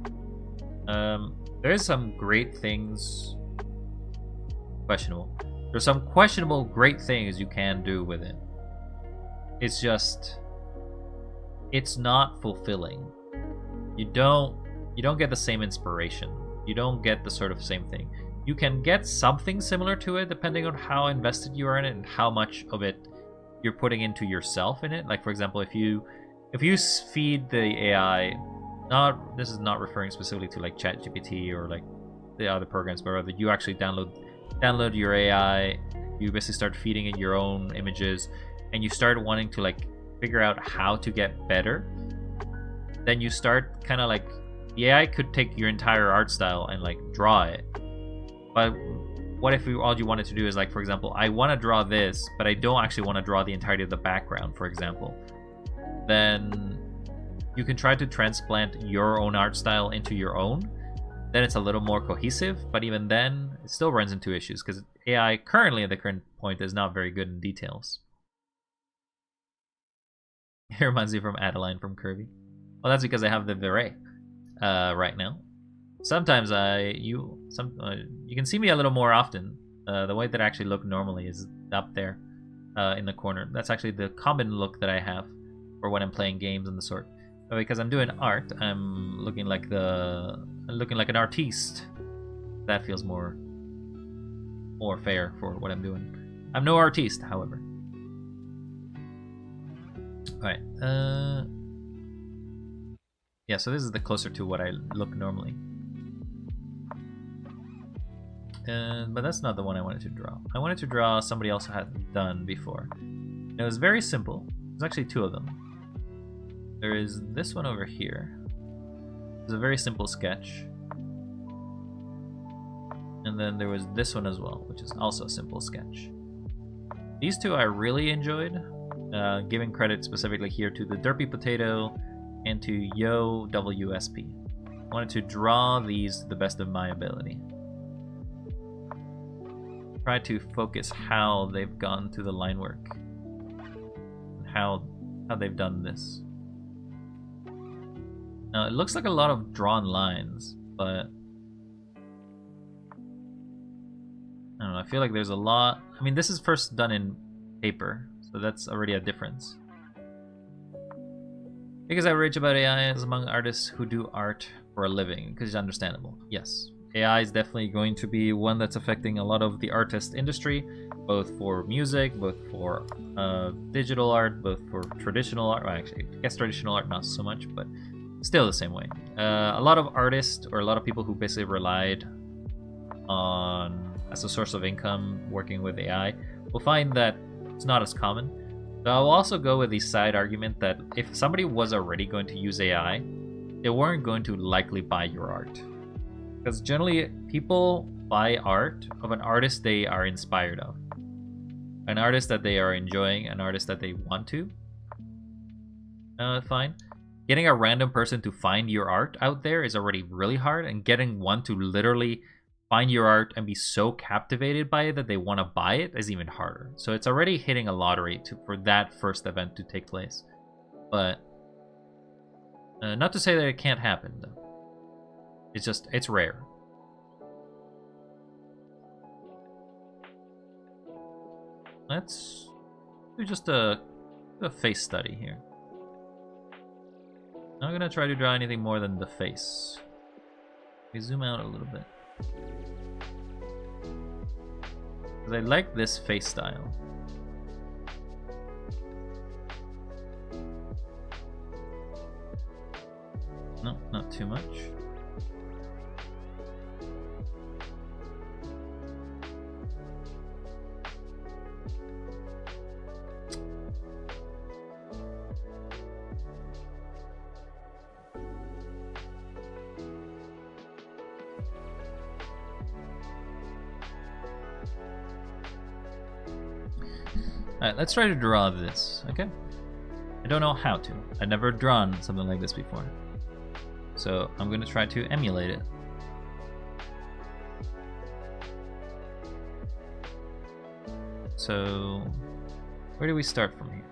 There's some great things. Questionable. There's some questionable great things you can do with it. It's just, it's not fulfilling. You don't get the same inspiration. You don't get the sort of same thing. You can get something similar to it depending on how invested you are in it and how much of it you're putting into yourself in it. Like, for example, if you feed the AI, this is not referring specifically to like ChatGPT or like the other programs, but rather you actually download your AI, you basically start feeding it your own images, and you start wanting to like figure out how to get better. Then you start kind of like, the AI could take your entire art style and like draw it. But what if all you wanted to do is, like, for example, I want to draw this, but I don't actually want to draw the entirety of the background, for example. Then you can try to transplant your own art style into your own. then it's a little more cohesive. But even then, it still runs into issues because AI currently at the current point is not very good in details. It reminds me from Adeline from Kirby. Well, that's because I have the Viray right now. Sometimes you can see me a little more often. The way that I actually look normally is up there in the corner. That's actually the common look that I have for when I'm playing games and the sort. But because I'm doing art, I'm looking like an artiste. That feels more fair for what I'm doing. I'm no artiste, however. Alright, yeah, so this is the closer to what I look normally. But that's not the one I wanted to draw. I wanted to draw somebody else had done before. And it was very simple. There's actually two of them. There is this one over here. It's a very simple sketch. And then there was this one as well, which is also a simple sketch. These two I really enjoyed. Giving credit specifically here to the Derpy Potato and to Yo WSP. I wanted to draw these to the best of my ability. Try to focus how they've gone through the line work. And how they've done this. Now it looks like a lot of drawn lines, but I don't know, I feel like there's a lot. I mean, this is first done in paper. So that's already a difference. Because I rage about AI as among artists who do art for a living, because it's understandable. Yes, AI is definitely going to be one that's affecting a lot of the artist industry, both for music, both for digital art, both for traditional art. Well, actually, I guess traditional art not so much, but still the same way. A lot of artists, or a lot of people who basically relied on as a source of income working with AI, will find that it's not as common. So I'll also go with the side argument that if somebody was already going to use AI, they weren't going to likely buy your art. Because generally, people buy art of an artist they are inspired of. An artist that they are enjoying, an artist that they want to. Fine. Getting a random person to find your art out there is already really hard, and getting one to literally find your art and be so captivated by it that they want to buy it is even harder. So it's already hitting a lottery for that first event to take place. But not to say that it can't happen, though. It's rare. Let's do just a face study here. I'm not gonna try to draw anything more than the face. We zoom out a little bit. Because I like this face style. No, not too much. Alright, let's try to draw this, okay? I don't know how to. I've never drawn something like this before. So I'm going to try to emulate it. So, where do we start from here?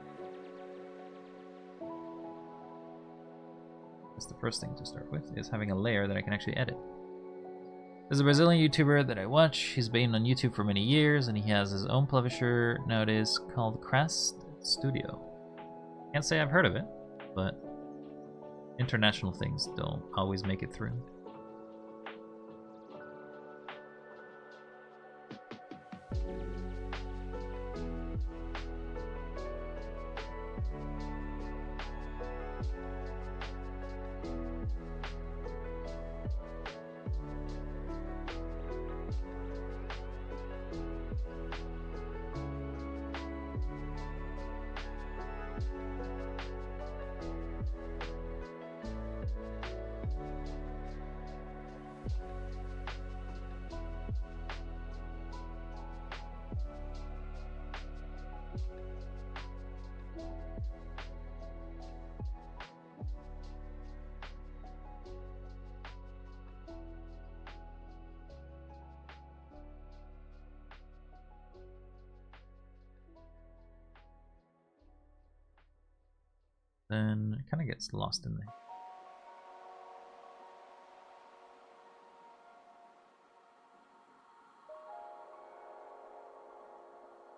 That's the first thing to start with, is having a layer that I can actually edit. There's a Brazilian YouTuber that I watch. He's been on YouTube for many years, and he has his own publisher nowadays called Crast Studio. Can't say I've heard of it, but international things don't always make it through. then it kind of gets lost in there.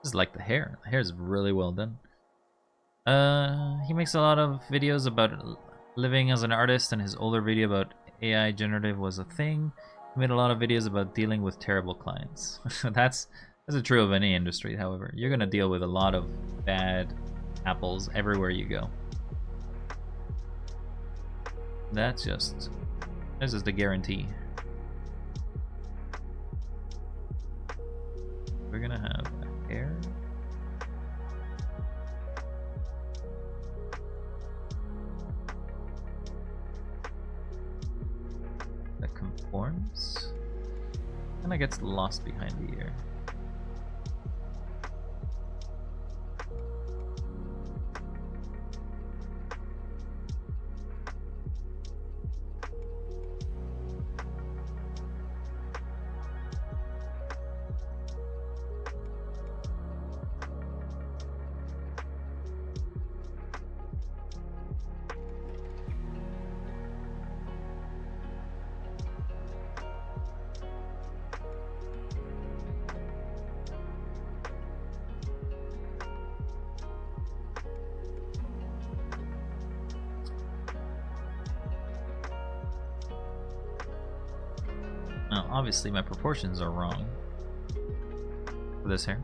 Just like the hair. The hair is really well done. He makes a lot of videos about living as an artist, and his older video about AI generative was a thing. He made a lot of videos about dealing with terrible clients. That's true of any industry, however. You're gonna deal with a lot of bad apples everywhere you go. That's just a guarantee. We're gonna have a hair. That conforms. And it gets lost behind the ear. Now, obviously, my proportions are wrong for this hair.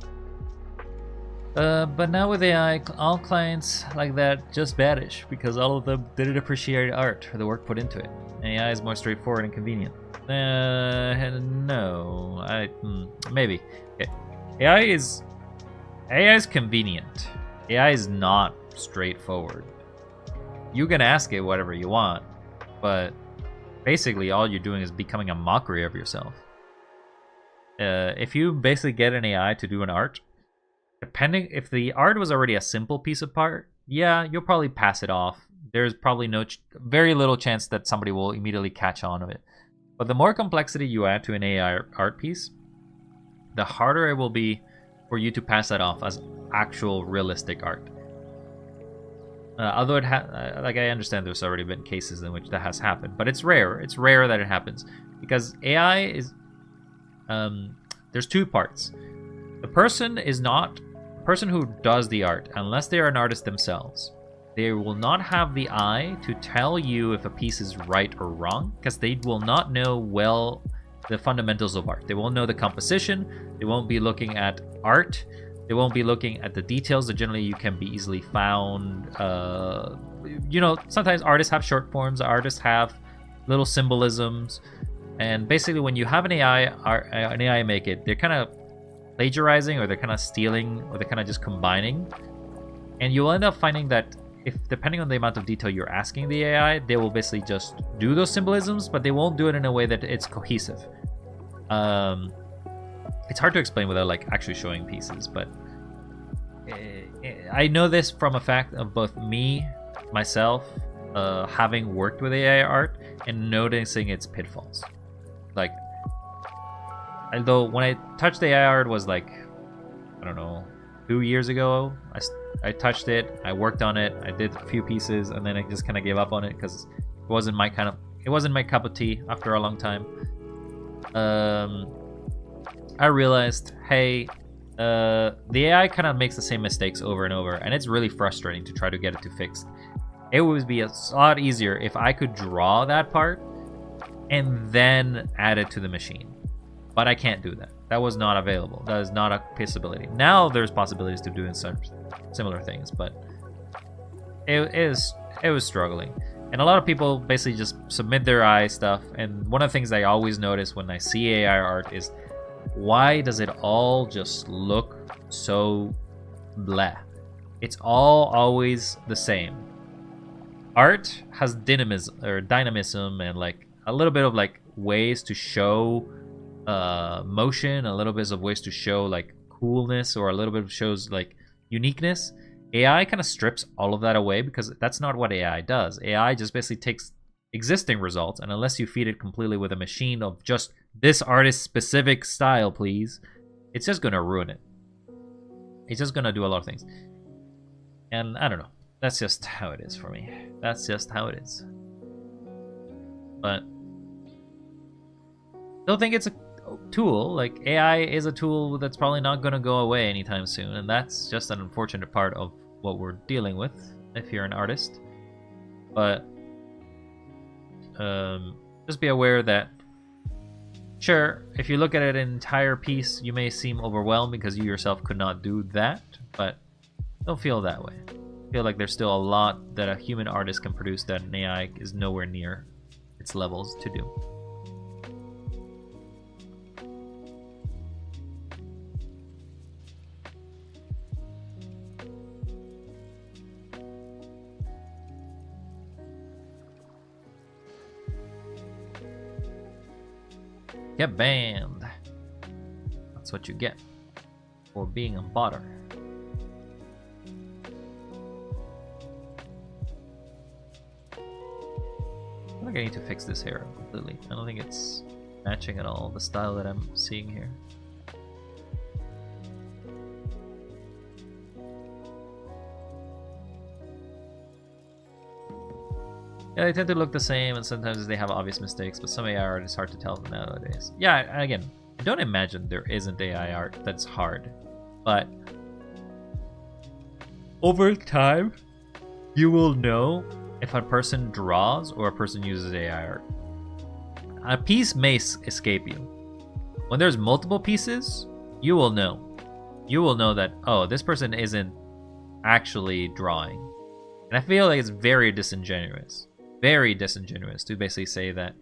But now with AI, all clients like that just banish because all of them didn't appreciate art or the work put into it. AI is more straightforward and convenient. No, maybe. Okay. AI is convenient. AI is not straightforward. You can ask it whatever you want, but basically all you're doing is becoming a mockery of yourself. If you basically get an AI to do an art, depending if the art was already a simple piece of art, yeah, you'll probably pass it off. There's probably very little chance that somebody will immediately catch on of it. But the more complexity you add to an AI art piece, the harder it will be for you to pass that off as actual realistic art. Although like I understand there's already been cases in which that has happened, but it's rare. It's rare that it happens because AI is there's two parts. The person who does the art, unless they are an artist themselves, they will not have the eye to tell you if a piece is right or wrong because they will not know well the fundamentals of art. They won't know the composition. They won't be looking at art. They won't be looking at the details that generally you can be easily found. Sometimes artists have short forms. Artists have little symbolisms. And basically when you have an AI make it, they're kind of plagiarizing, or they're kind of stealing, or they're kind of just combining. And you'll end up finding that depending on the amount of detail you're asking the AI, they will basically just do those symbolisms, but they won't do it in a way that it's cohesive. It's hard to explain without like actually showing pieces, but I know this from a fact of both myself, having worked with AI art and noticing its pitfalls. Like, although when I touched AI art was like, I don't know, 2 years ago. I touched it, I worked on it, I did a few pieces, and then I just kind of gave up on it because it wasn't my cup of tea after a long time. I realized, hey, the AI kind of makes the same mistakes over and over, and it's really frustrating to try to get it to fix. It would be a lot easier if I could draw that part and then add it to the machine. But I can't do that. That was not available. That is not a possibility. Now there's possibilities to doing some similar things, but it was struggling. And a lot of people basically just submit their AI stuff. And one of the things I always notice when I see AI art is, why does it all just look so blah? It's all always the same. Art has dynamism and like a little bit of like ways to show motion, a little bit of ways to show like coolness, or a little bit of shows like uniqueness. AI kind of strips all of that away because that's not what AI does. AI just basically takes existing results, and unless you feed it completely with a machine of just this artist's specific style, please, it's just gonna ruin it. It's just gonna do a lot of things. And I don't know. That's just how it is for me. That's just how it is. But don't think it's a tool. Like, AI is a tool that's probably not going to go away anytime soon, and that's just an unfortunate part of what we're dealing with if you're an artist. But just be aware that, sure, if you look at an entire piece, you may seem overwhelmed because you yourself could not do that, but don't feel that way. Feel like there's still a lot that a human artist can produce that an AI is nowhere near its levels to do. Get banned. That's what you get for being a botter. I think I need to fix this hair completely. I don't think it's matching at all the style that I'm seeing here. Yeah, they tend to look the same, and sometimes they have obvious mistakes, but some AI art is hard to tell them nowadays. Yeah, again, I don't imagine there isn't AI art that's hard, but over time, you will know if a person draws or a person uses AI art. A piece may escape you. When there's multiple pieces, you will know. You will know that, oh, this person isn't actually drawing. And I feel like it's very disingenuous to basically say that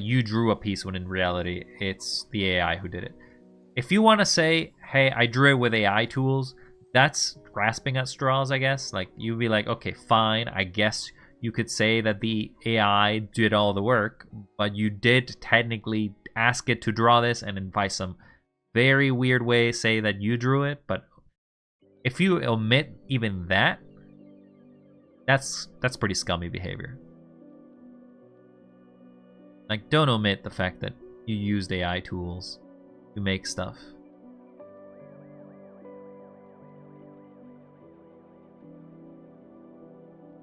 you drew a piece when in reality it's the AI who did it. If you want to say, hey, I drew it with AI tools, that's grasping at straws, I guess. Like, you'd be like, okay, fine, I guess you could say that the AI did all the work, but you did technically ask it to draw this, and then by some very weird way say that you drew it. But if you omit even that, that's pretty scummy behavior. Like, don't omit the fact that you used AI tools to make stuff.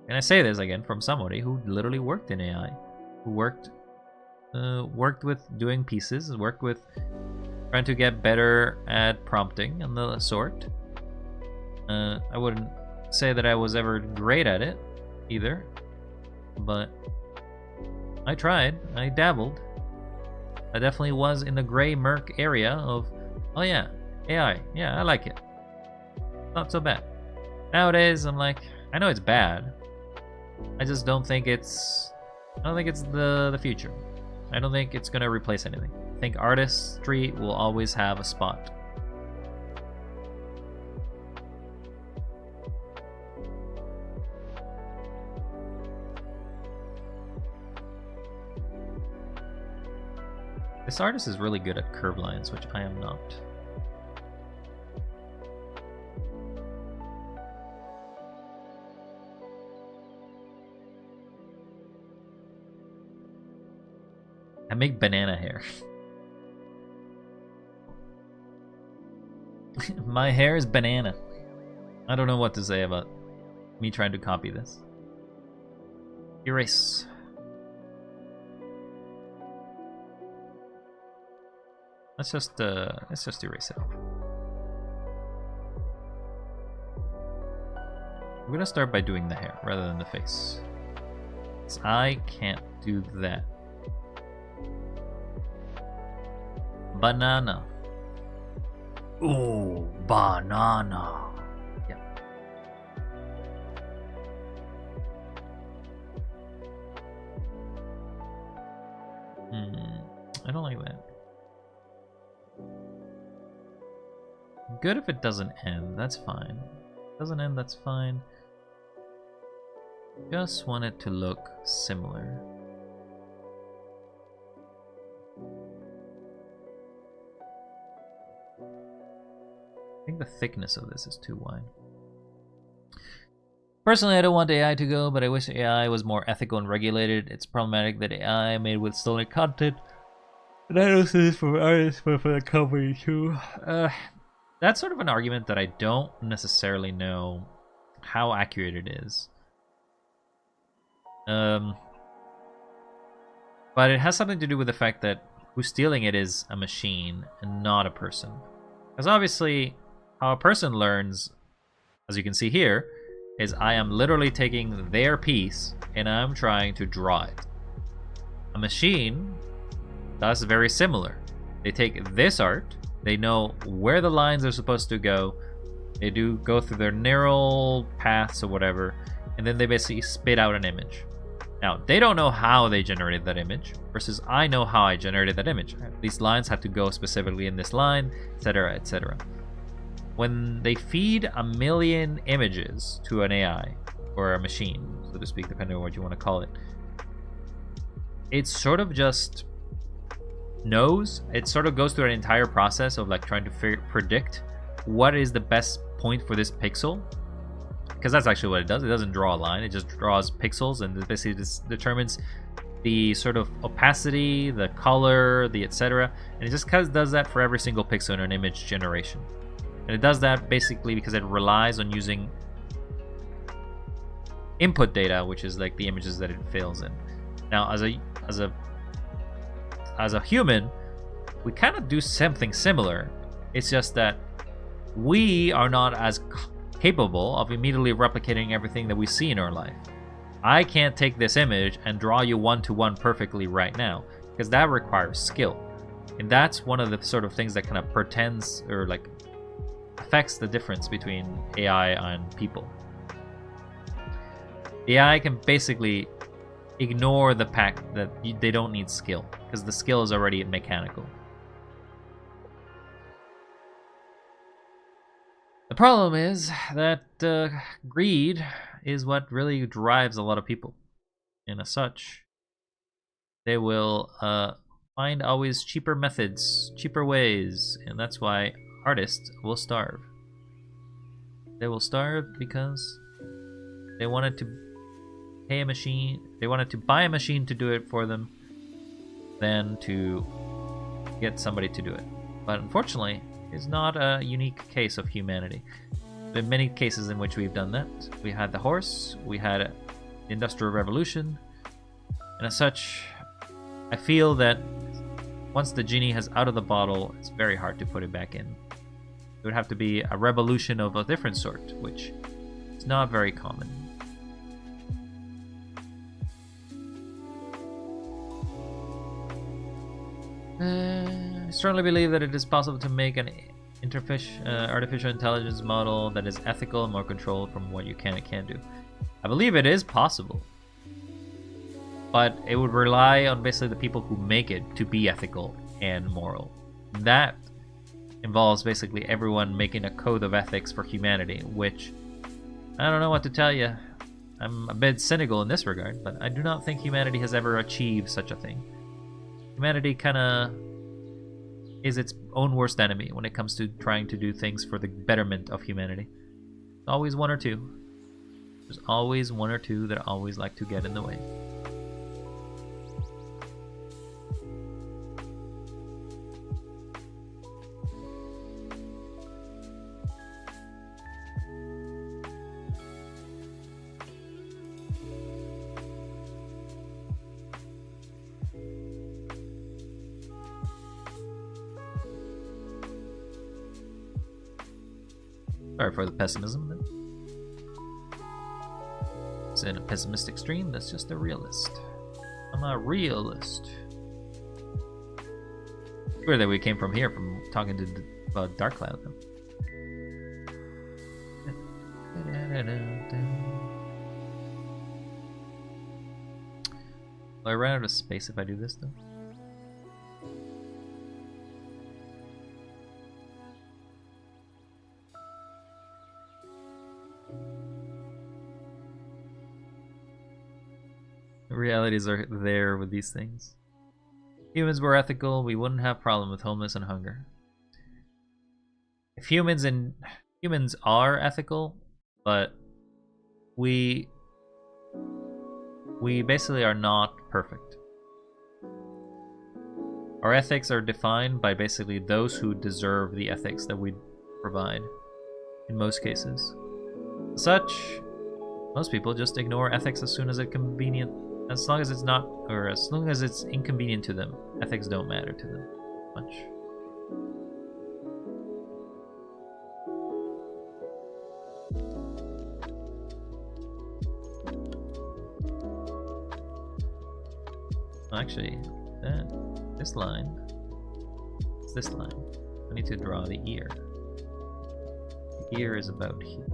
And I say this again from somebody who literally worked in AI, who worked with doing pieces, worked with trying to get better at prompting and the sort. I wouldn't say that I was ever great at it either, but I tried. I dabbled. I definitely was in the gray murk area of, oh yeah, AI, yeah, I like it, not so bad. Nowadays I'm like, I know it's bad, I just don't think it's the future. I don't think it's gonna replace anything. I think artistry will always have a spot. This artist is really good at curve lines, which I am not. I make banana hair. My hair is banana. I don't know what to say about me trying to copy this. Erase. Let's just erase it. I'm gonna start by doing the hair rather than the face. 'Cause I can't do that. Banana. Ooh, banana. Yep. I don't like that. Good if it doesn't end, that's fine. Doesn't end, that's fine. Just want it to look similar. I think the thickness of this is too wide. Personally, I don't want AI to go, but I wish AI was more ethical and regulated. It's problematic that AI made with stolen content. And I don't say this for artists, but for the company too. That's sort of an argument that I don't necessarily know how accurate it is. But it has something to do with the fact that who's stealing it is a machine and not a person. Because obviously, how a person learns, as you can see here, is I am literally taking their piece and I'm trying to draw it. A machine does very similar. They take this art, they know where the lines are supposed to go, they do go through their neural paths or whatever, and then they basically spit out an image. Now, they don't know how they generated that image, versus I know how I generated that image. These lines have to go specifically in this line, etc., etc. When they feed 1 million images to an AI, or a machine, so to speak, depending on what you want to call it, it sort of just knows. It sort of goes through an entire process of like trying to predict what is the best point for this pixel. Because that's actually what it does. It doesn't draw a line, it just draws pixels, and it basically just determines the sort of opacity, the color, the etc. And it just does that for every single pixel in an image generation. And it does that basically because it relies on using input data, which is like the images that it fills in. Now, as a human, we kind of do something similar. It's just that we are not as capable of immediately replicating everything that we see in our life. I can't take this image and draw you one-to-one perfectly right now, because that requires skill. And that's one of the sort of things that kind of pretends or like affects the difference between AI and people. The AI can basically ignore the fact that they don't need skill, because the skill is already mechanical. The problem is that greed is what really drives a lot of people. And as such, they will find always cheaper methods, cheaper ways, and that's why artists will starve. They will starve because they wanted to pay a machine, they wanted to buy a machine to do it for them, than to get somebody to do it. But unfortunately, it's not a unique case of humanity. There have been many cases in which we've done that. We had the horse, we had the Industrial Revolution, and as such, I feel that once the genie has out of the bottle, it's very hard to put it back in. It would have to be a revolution of a different sort, which is not very common. I strongly believe that it is possible to make an artificial intelligence model that is ethical and more controlled from what you can and can't do. I believe it is possible, but it would rely on basically the people who make it to be ethical and moral. That involves basically everyone making a code of ethics for humanity, which I don't know what to tell you. I'm a bit cynical in this regard, but I do not think humanity has ever achieved such a thing. Humanity kind of is its own worst enemy when it comes to trying to do things for the betterment of humanity. There's always one or two. There's always one or two that always like to get in the way. Sorry for the pessimism. It's in a pessimistic stream. That's just a realist. I'm a realist. Weird that we came from here, from talking to about Dark Cloud. Though. Will I run out of space if I do this though? The realities are there with these things. Humans were ethical, we wouldn't have problem with homeless and hunger. If humans are ethical, but we basically are not perfect. Our ethics are defined by basically those who deserve the ethics that we provide, in most cases. such, most people just ignore ethics as soon as it's convenient. As long as it's not, or as long as it's inconvenient to them, ethics don't matter to them much. Well, actually, this line, it's this line. I need to draw the ear. The ear is about here.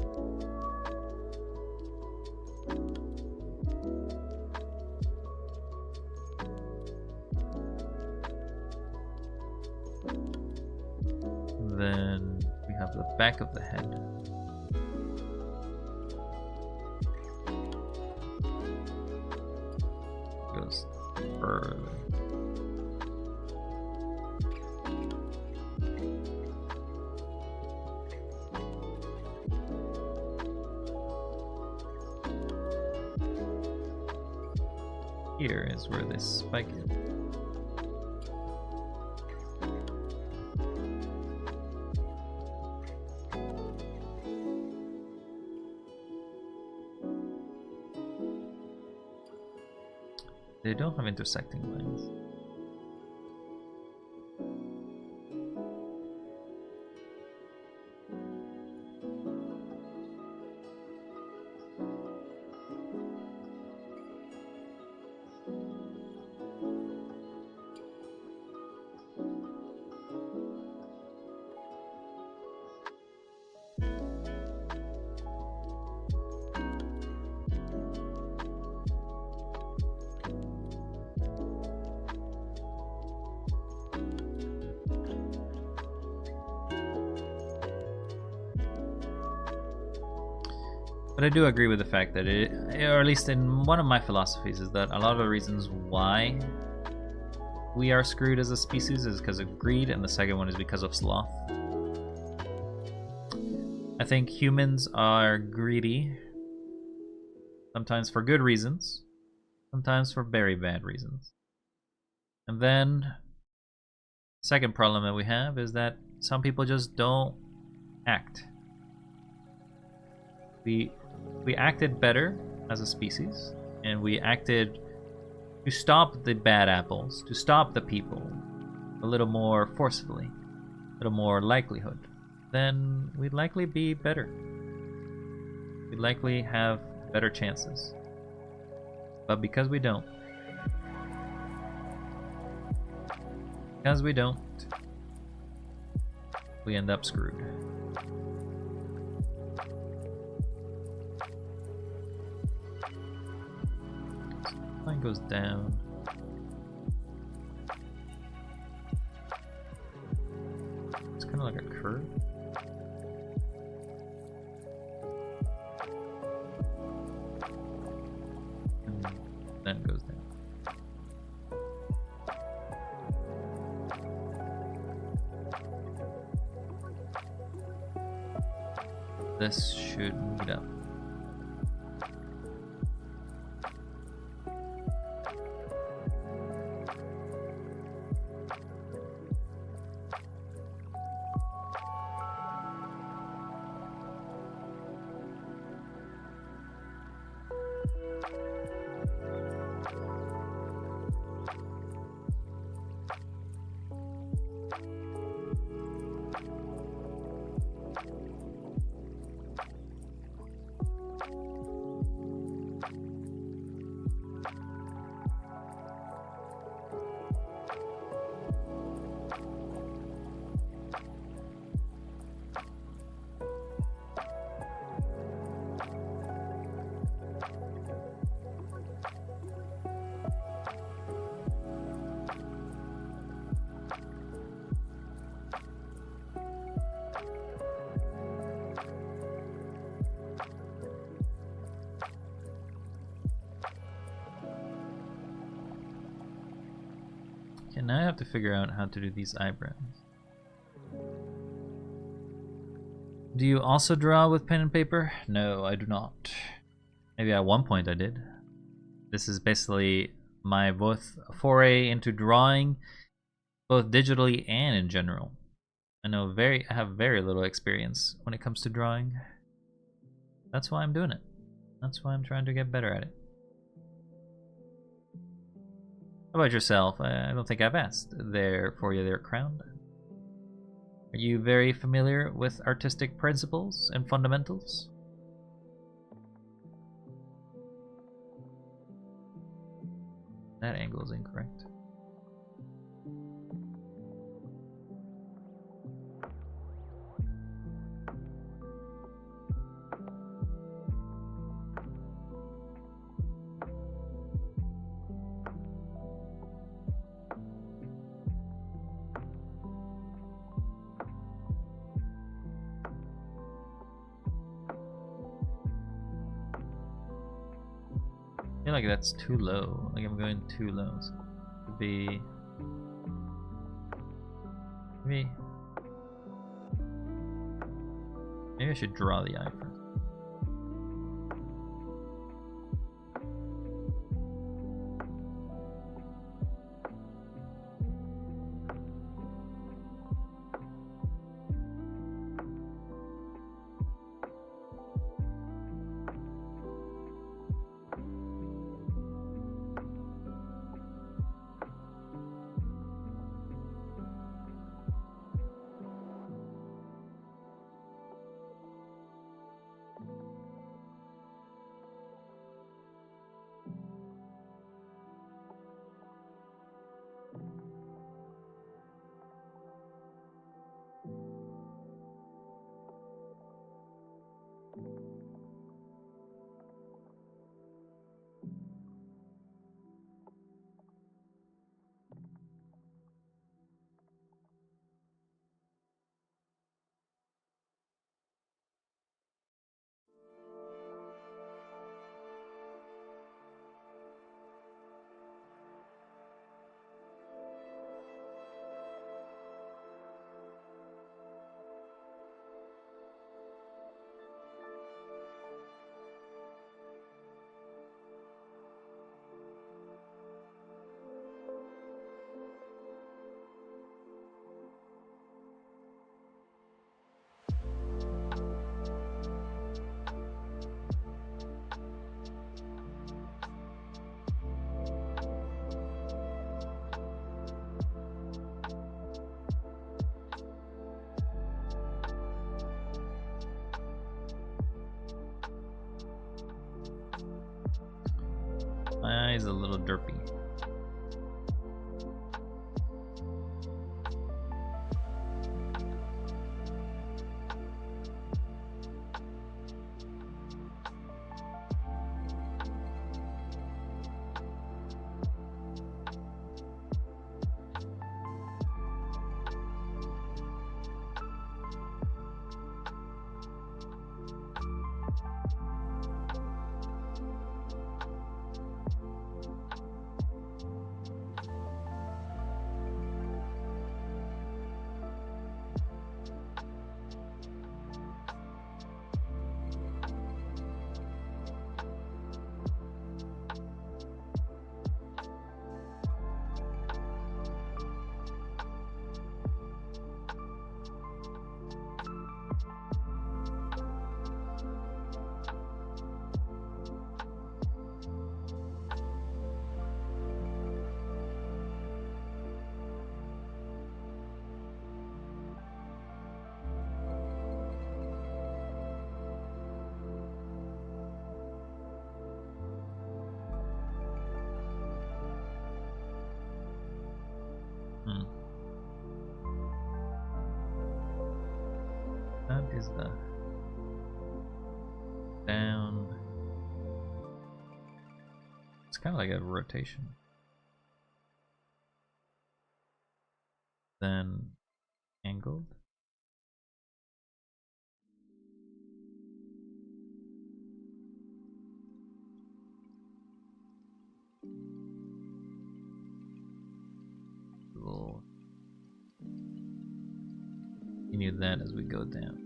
Then we have the back of the head. Goes further. Here is where this spike is. They don't have intersecting lines. But I do agree with the fact that it, or at least in one of my philosophies, is that a lot of the reasons why we are screwed as a species is because of greed, and the second one is because of sloth. I think humans are greedy, sometimes for good reasons, sometimes for very bad reasons. And then, second problem that we have is that some people just don't act. We acted better as a species, and we acted to stop the bad apples, to stop the people a little more forcefully, a little more likelihood, then we'd likely be better. We'd likely have better chances. But because we don't, we end up screwed. Line goes down. It's kind of like a curve. And then it goes down. This should meet up. Okay, now I have to figure out how to do these eyebrows. Do you also draw with pen and paper? No, I do not. Maybe at one point I did. This is basically my both foray into drawing, both digitally and in general. I have very little experience when it comes to drawing. That's why I'm doing it. That's why I'm trying to get better at it. How about yourself? I don't think I've asked for you there, Crown. Are you very familiar with artistic principles and fundamentals? That angle is incorrect. I feel like that's too low. Like I'm going too low. So it could be maybe I should draw the eye first. My eye is a little derpy. That is the down. It's kind of like a rotation. Then angled. We'll continue that as we go down.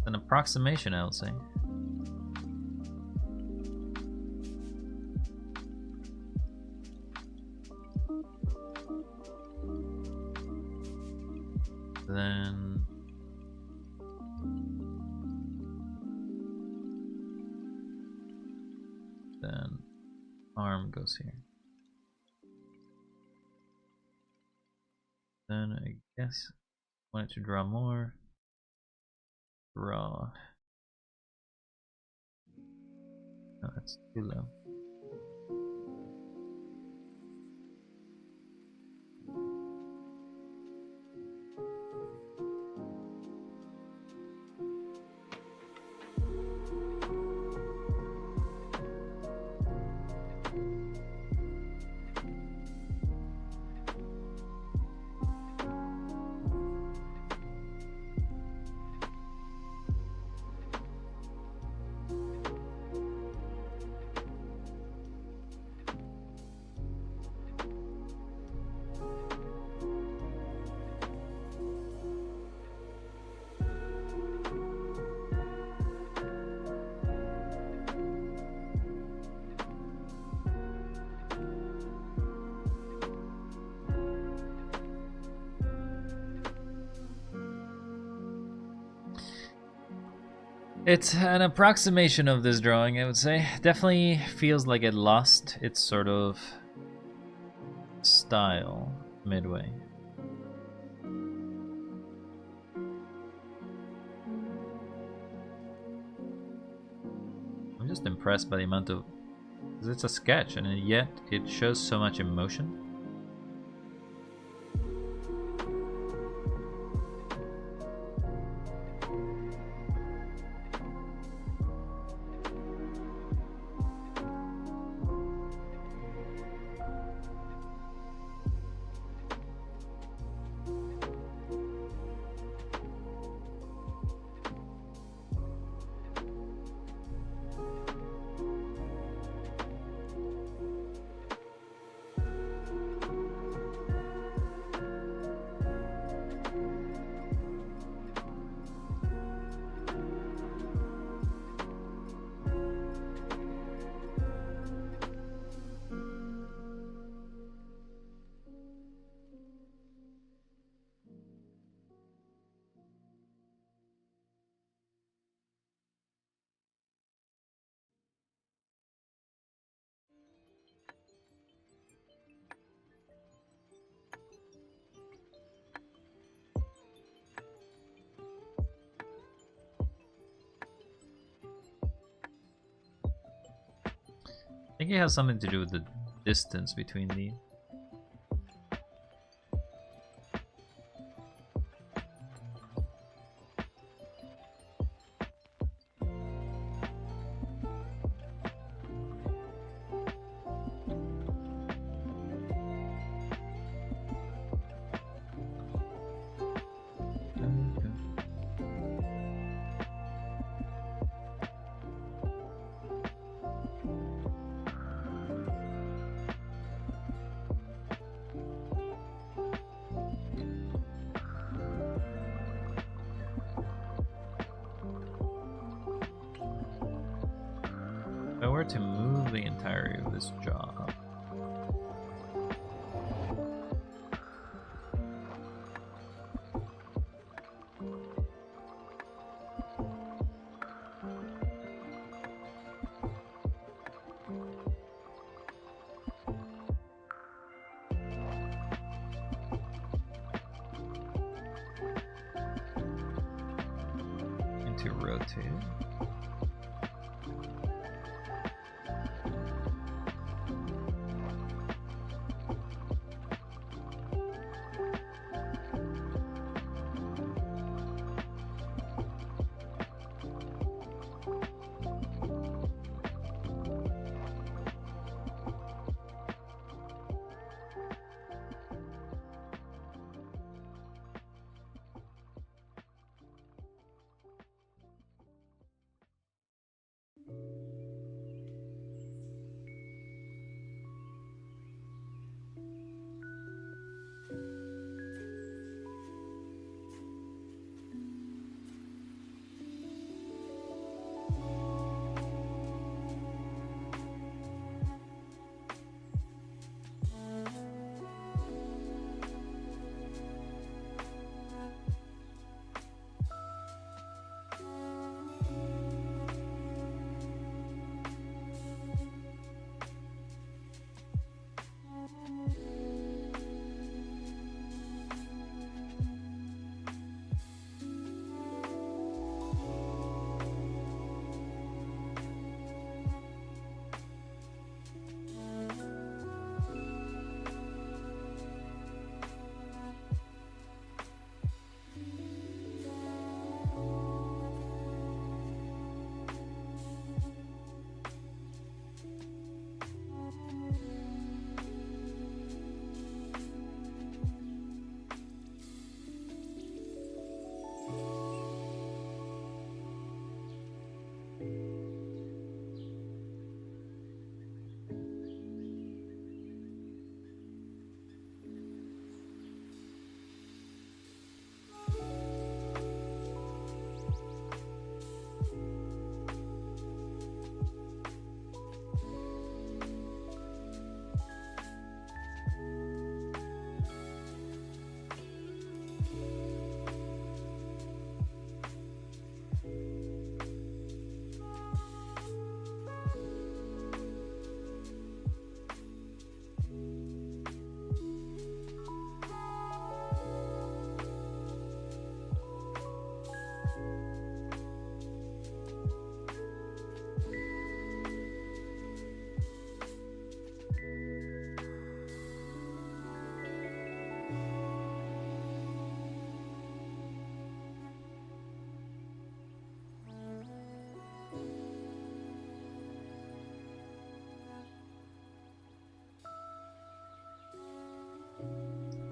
an approximation, I would say. Then arm goes here. Then I guess I wanted to draw more. Draw. No, that's too low. It's an approximation of this drawing, I would say. Definitely feels like it lost its sort of style midway. I'm just impressed by the amount of... because it's a sketch and yet it shows so much emotion. I think it has something to do with the distance between these. If I were to move the entirety of this jaw up, into rotate.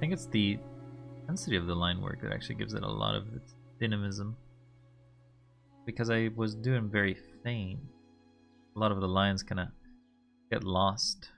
think it's the intensity of the line work that actually gives it a lot of its dynamism. Because I was doing very faint, a lot of the lines kind of get lost.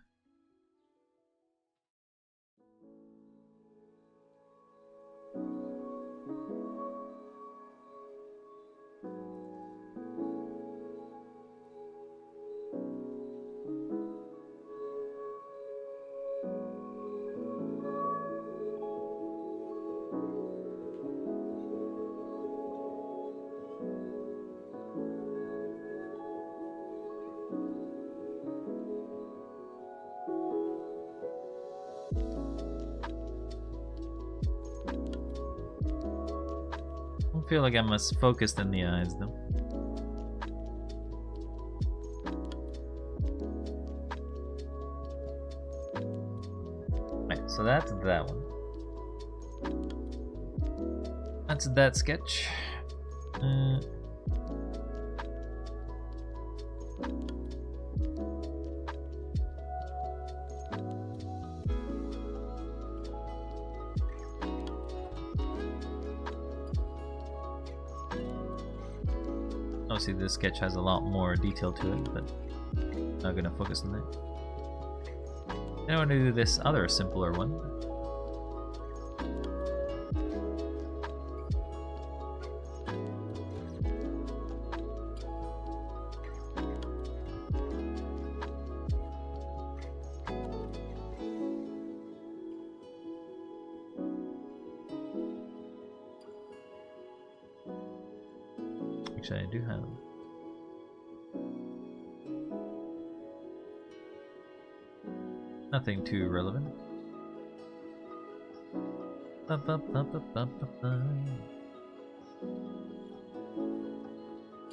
I feel like I'm as focused in the eyes though. Right, so that's that one. That's that sketch. Obviously this sketch has a lot more detail to it, but I'm not gonna focus on that. Then I want to do this other simpler one. Actually, I do have. Nothing too relevant.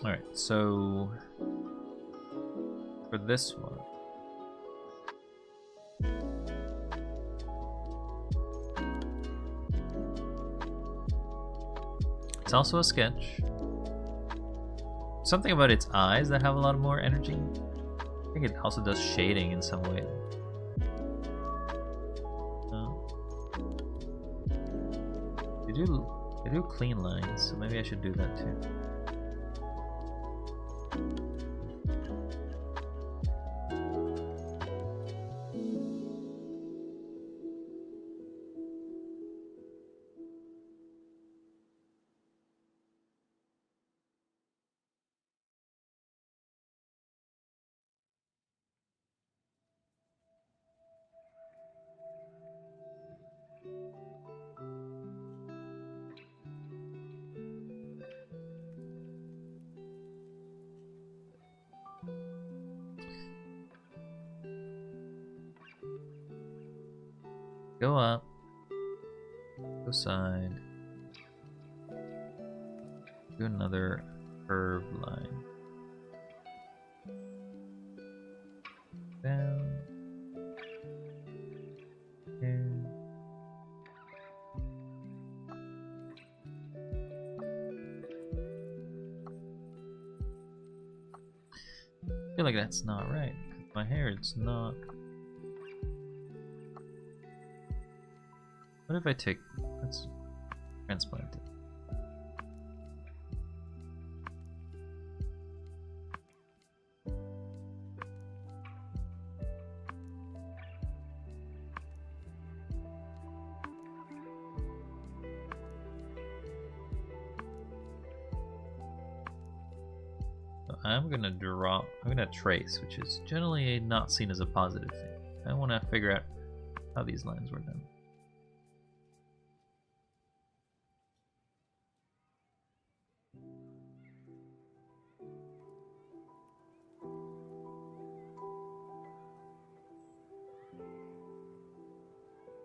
Alright, so for this one, it's also a sketch. Something about its eyes that have a lot more energy. I think it also does shading in some way. They do clean lines, so maybe I should do that too. Go up, go side, do another curved line, down, here. I feel like that's not right, because my hair, it's not. What if I take, let's transplant it. So I'm gonna trace, which is generally not seen as a positive thing. I want to figure out how these lines were done.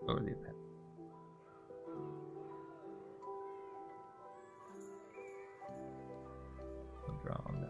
Over the appendix. I'll draw on that.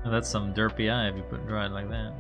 Oh, that's some derpy eye if you draw it like that.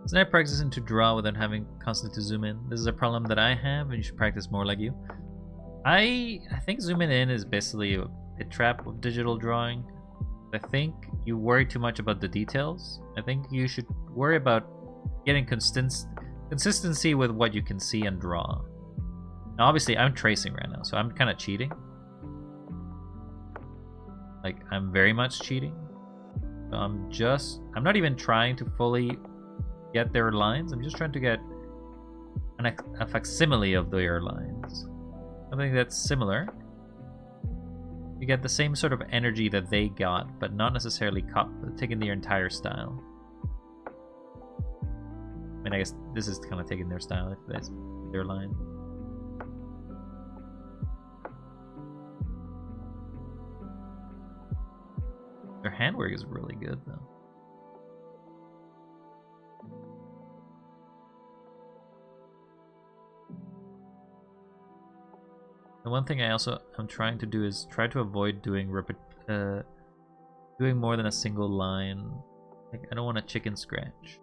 It's not practicing to draw without having constantly to zoom in. This is a problem that I have, and you should practice more like you. I think zooming in is basically a trap of digital drawing. I think you worry too much about the details. I think you should worry about getting consistency with what you can see and draw. Now, obviously, I'm tracing right now, so I'm kind of cheating. Like, I'm very much cheating. So I'm not even trying to fully get their lines. I'm just trying to get a facsimile of their lines. Something that's similar. You get the same sort of energy that they got, but not necessarily taking their entire style. I mean, I guess this is kind of taking their style if that's their line. Their handwork is really good, though. The one thing I'm trying to do is try to avoid doing more than a single line. Like, I don't want a chicken scratch.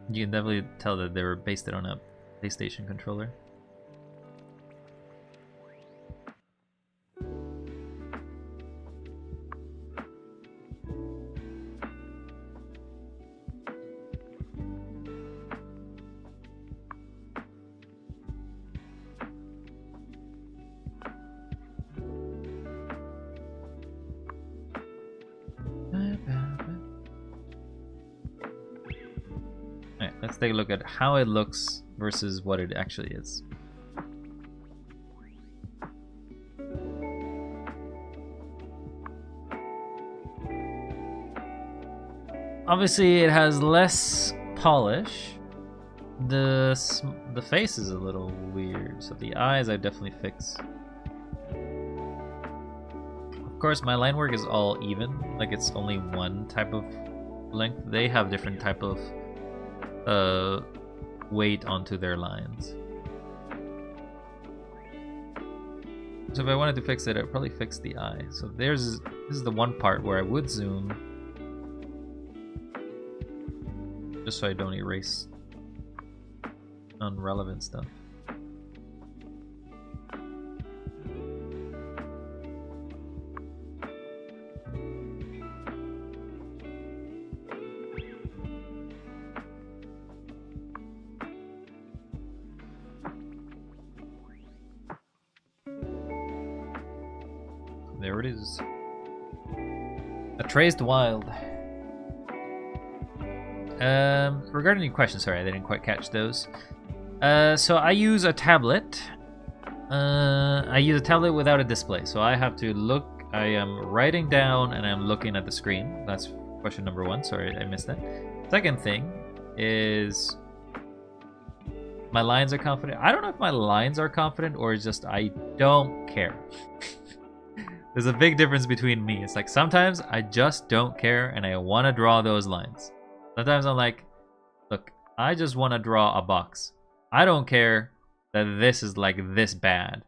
You can definitely tell that they were based it on a PlayStation controller. Let's take a look at how it looks versus what it actually is. Obviously, it has less polish. The face is a little weird, so the eyes I definitely fix. Of course, my line work is all even, like it's only one type of length. They have different type of weight onto their lines. So if I wanted to fix it, I'd probably fix the eye. So this is the one part where I would zoom, just so I don't erase irrelevant stuff. There it is. A traced wild. Regarding your questions, sorry, I didn't quite catch those. So I use a tablet. I use a tablet without a display, so I have to look. I am writing down and I'm looking at the screen. That's question number one. Sorry, I missed that. Second thing, is my lines are confident. I don't know if my lines are confident or it's just I don't care. There's a big difference between me. It's like sometimes I just don't care and I want to draw those lines. Sometimes I'm like, look, I just want to draw a box. I don't care that this is like this bad.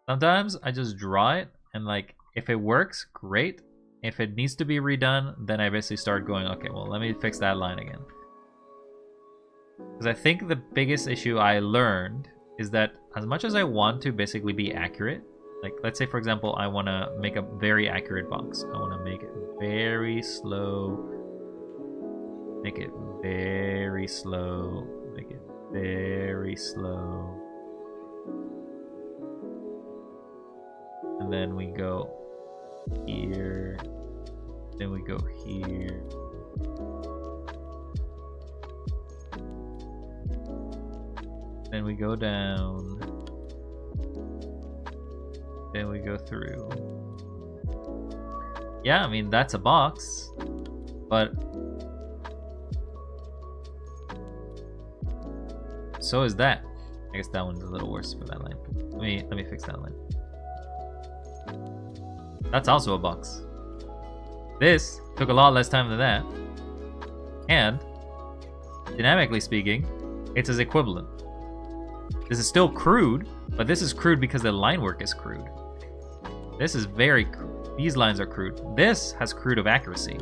Sometimes I just draw it and like if it works, great. If it needs to be redone, then I basically start going, okay, well, let me fix that line again. Because I think the biggest issue I learned is that as much as I want to basically be accurate, like let's say for example, I want to make a very accurate box. I want to make it very slow. Make it very slow. Make it very slow. And then we go here. Then we go here. Then we go down. Then we go through. Yeah, I mean, that's a box. But so is that. I guess that one's a little worse for that line. Let me fix that line. That's also a box. This took a lot less time than that. And dynamically speaking, it's as equivalent. This is still crude, but this is crude because the line work is crude. This is very crude. These lines are crude. This has crude of accuracy.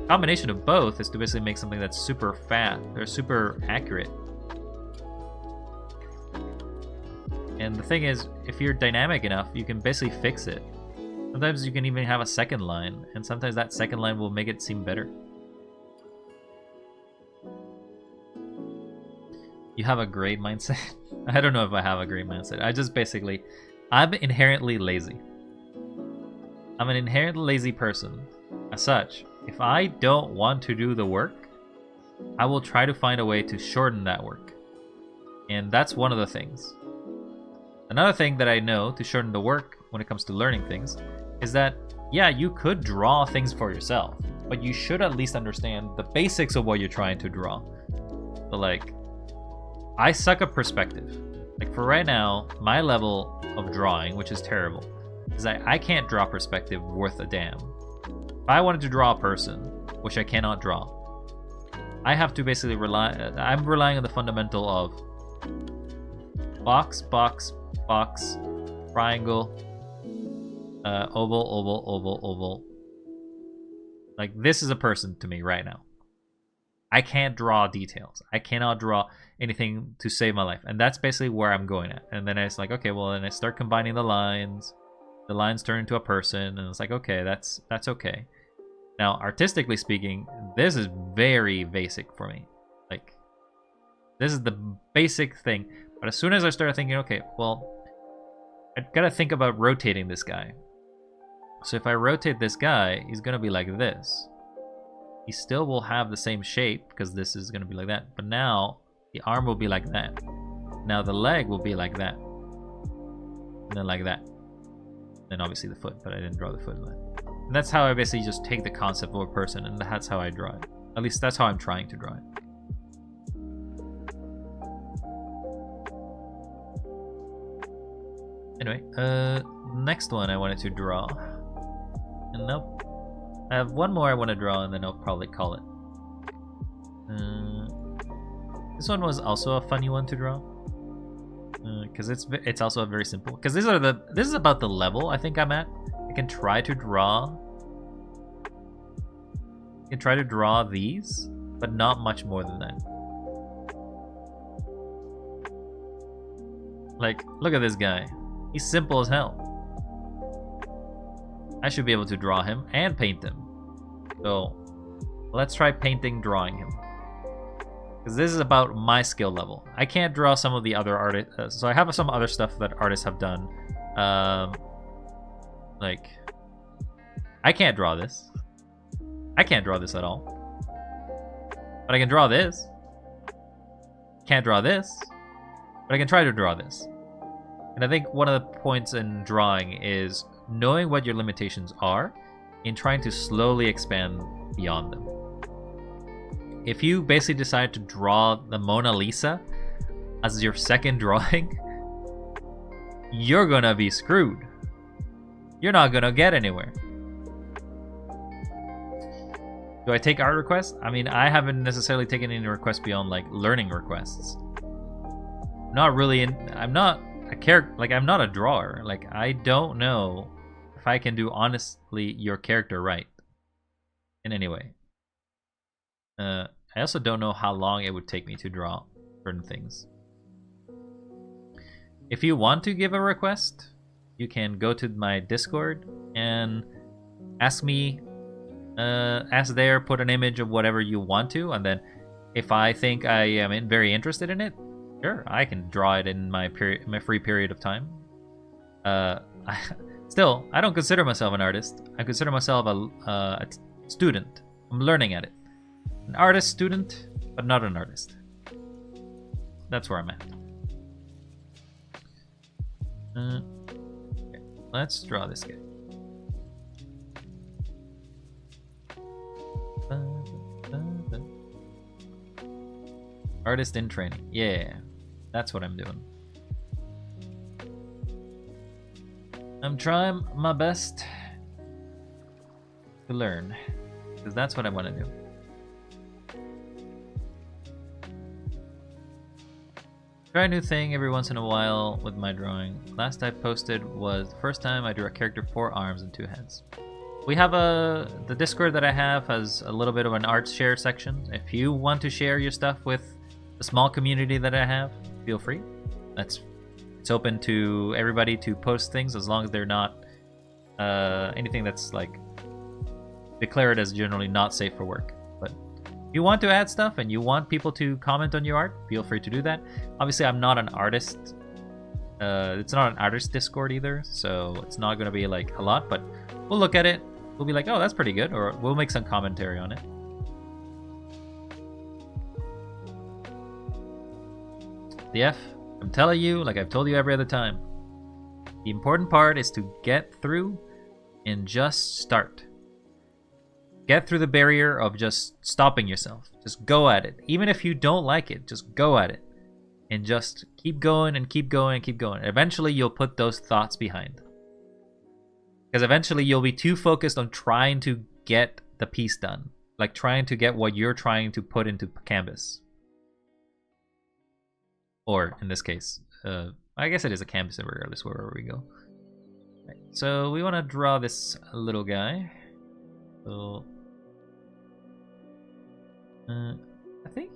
Combination of both is to basically make something that's super fat or super accurate. And the thing is, if you're dynamic enough, you can basically fix it. Sometimes you can even have a second line, and sometimes that second line will make it seem better. You have a great mindset? I don't know if I have a great mindset. I just basically, I'm inherently lazy. I'm an inherently lazy person. As such, if I don't want to do the work, I will try to find a way to shorten that work. And that's one of the things. Another thing that I know to shorten the work when it comes to learning things is that, yeah, you could draw things for yourself, but you should at least understand the basics of what you're trying to draw. So like, I suck at perspective. Like for right now, my level of drawing, which is terrible, is that I can't draw perspective worth a damn. If I wanted to draw a person, which I cannot draw, I have to basically I'm relying on the fundamental of box, box, box, triangle, oval, oval, oval, oval. Like this is a person to me right now. I can't draw details. I cannot draw anything to save my life. And that's basically where I'm going at. And then it's like, okay, well, then I start combining the lines. The lines turn into a person. And it's like, okay, that's okay. Now, artistically speaking, this is very basic for me. Like, this is the basic thing. But as soon as I started thinking, okay, well, I gotta think about rotating this guy. So if I rotate this guy, he's gonna be like this. He still will have the same shape because this is gonna be like that. But now the arm will be like that. Now the leg will be like that. And then like that. Then obviously the foot, but I didn't draw the foot. And that's how I basically just take the concept of a person, and that's how I draw it. At least that's how I'm trying to draw it. Anyway, next one I wanted to draw. And nope. I have one more I want to draw, and then I'll probably call it. This one was also a funny one to draw, because it's also very simple. Because this is about the level I think I'm at. I can try to draw. I can try to draw these, but not much more than that. Like, look at this guy. He's simple as hell. I should be able to draw him and paint him. So let's try drawing him. Because this is about my skill level. I can't draw some of the other artists. So I have some other stuff that artists have done. Like, I can't draw this. I can't draw this at all. But I can draw this. Can't draw this. But I can try to draw this. And I think one of the points in drawing is knowing what your limitations are and trying to slowly expand beyond them. if you basically decide to draw the Mona Lisa as your second drawing, you're gonna be screwed. You're not gonna get anywhere. Do I take art requests? I mean, I haven't necessarily taken any requests beyond like learning requests. Not really. I'm not a character. Like, I'm not a drawer. Like, I don't know if I can do honestly your character right in any way. I also don't know how long it would take me to draw certain things. If you want to give a request, you can go to my Discord and ask me. Ask there, put an image of whatever you want to, and then if I think I am very interested in it, sure, I can draw it in my free period of time. Still, I don't consider myself an artist. I consider myself a student. I'm learning at it. An artist student, but not an artist. That's where I'm at. Okay, let's draw this guy. Artist in training. Yeah, that's what I'm doing. I'm trying my best to learn, because that's what I want to do. Try a new thing every once in a while with my drawing. Last I posted was the first time I drew a character 4 arms and 2 heads. We have the Discord that I have has a little bit of an art share section. If you want to share your stuff with the small community that I have, feel free. It's open to everybody to post things as long as they're not anything that's like declared as generally not safe for work. But if you want to add stuff and you want people to comment on your art, feel free to do that. Obviously, I'm not an artist. It's not an artist Discord either, so it's not going to be like a lot, but we'll look at it. We'll be like, oh, that's pretty good, or we'll make some commentary on it. The F, I'm telling you, like I've told you every other time, the important part is to get through and just start. Get through the barrier of just stopping yourself. Just go at it. Even if you don't like it, just go at it. And just keep going and keep going and keep going. Eventually, you'll put those thoughts behind. Because eventually, you'll be too focused on trying to get the piece done. Like trying to get what you're trying to put into canvas. Or, in this case, I guess it is a canvas regardless wherever we go. Right, so, we want to draw this little guy. So, I think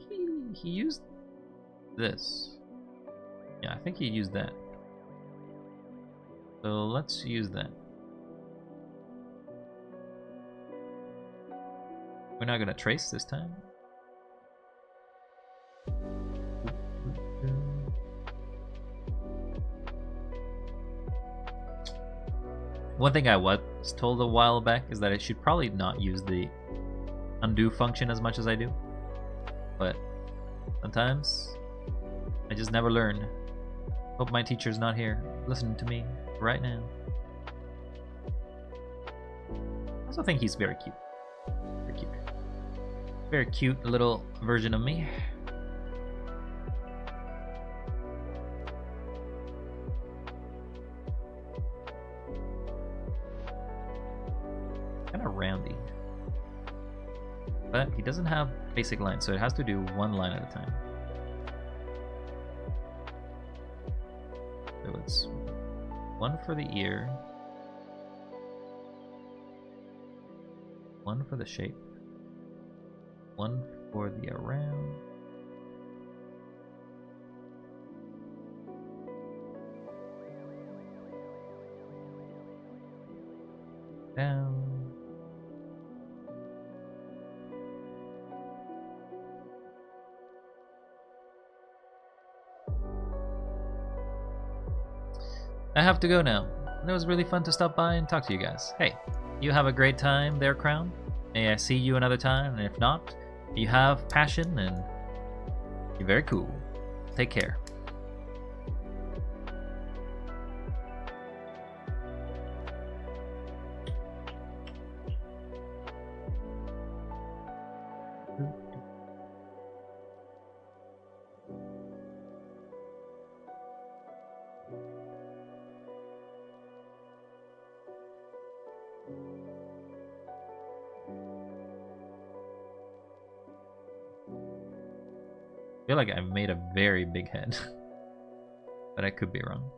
he used this. Yeah, I think he used that. So let's use that. We're not gonna trace this time. One thing I was told a while back is that I should probably not use the undo function as much as I do. But sometimes I just never learn. Hope my teacher's not here listening to me right now. I also think he's very cute. Very cute. Very cute little version of me. Kind of roundy. But he doesn't have basic lines, so it has to do one line at a time. So it's one for the ear, one for the shape, one for the around, down, I have to go now. It was really fun to stop by and talk to you guys. Hey, you have a great time there, Crown. May I see you another time, and if not, you have passion and you're very cool. Take care. feel like I've made a very big head, but I could be wrong.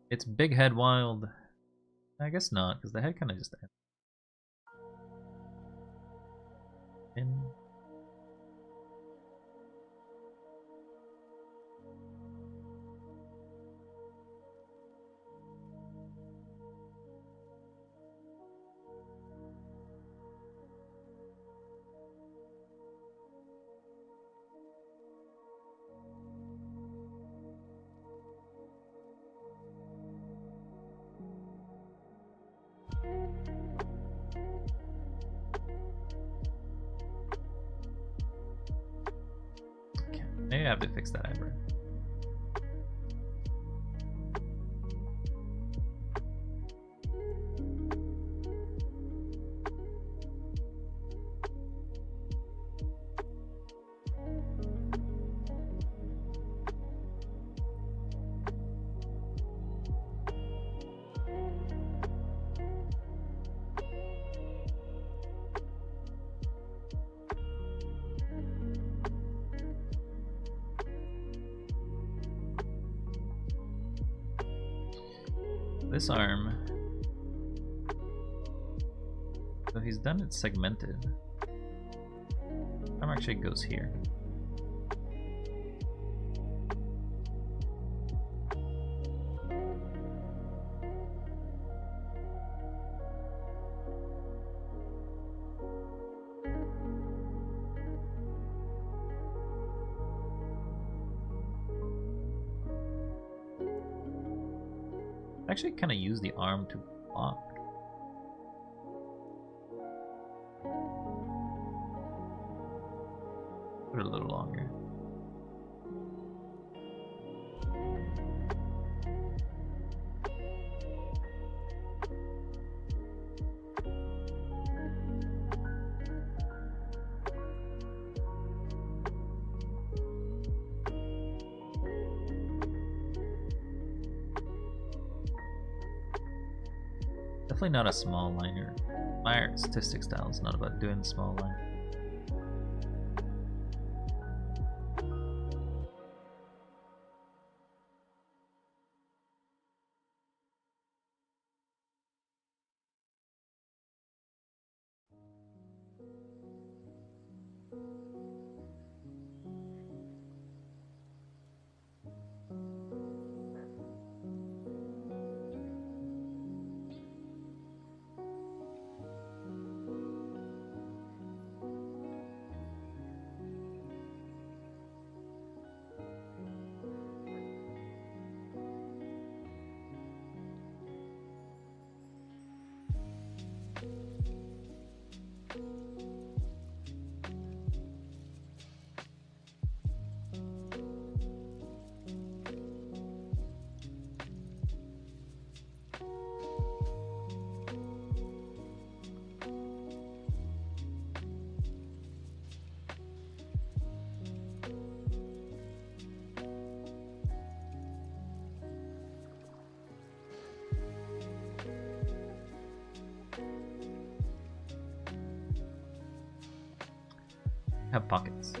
It's big head wild. I guess not, because the head kind of just ends. In. Okay, maybe I have to fix that eyebrow. This arm, so he's done it segmented. Arm actually goes here. Actually kind of use the arm to block. Put it a little longer. Definitely not a small liner. My artistic style is not about doing small line. Have pockets.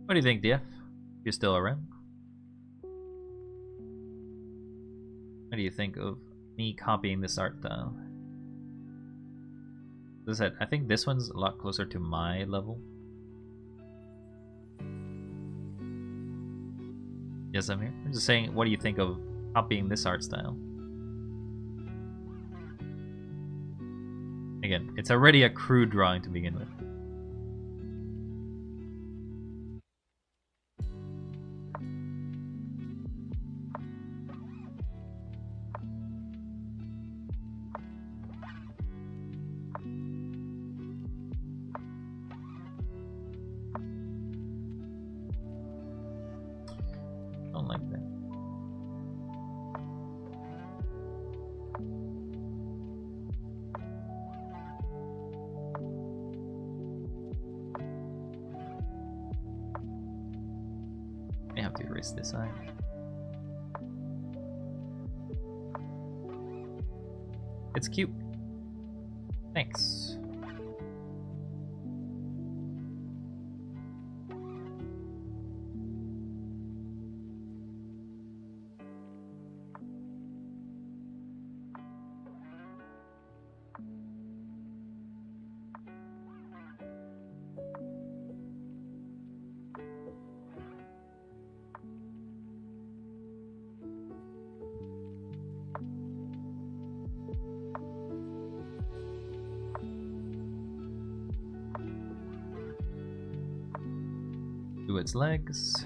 What do you think, DF? You still around? What do you think of me copying this art style? As I said, I think this one's a lot closer to my level. Yes, I'm here. I'm just saying, what do you think of copying this art style? Again, it's already a crude drawing to begin with. Don't like that. I have to erase this eye. It's cute. Thanks. Do its legs.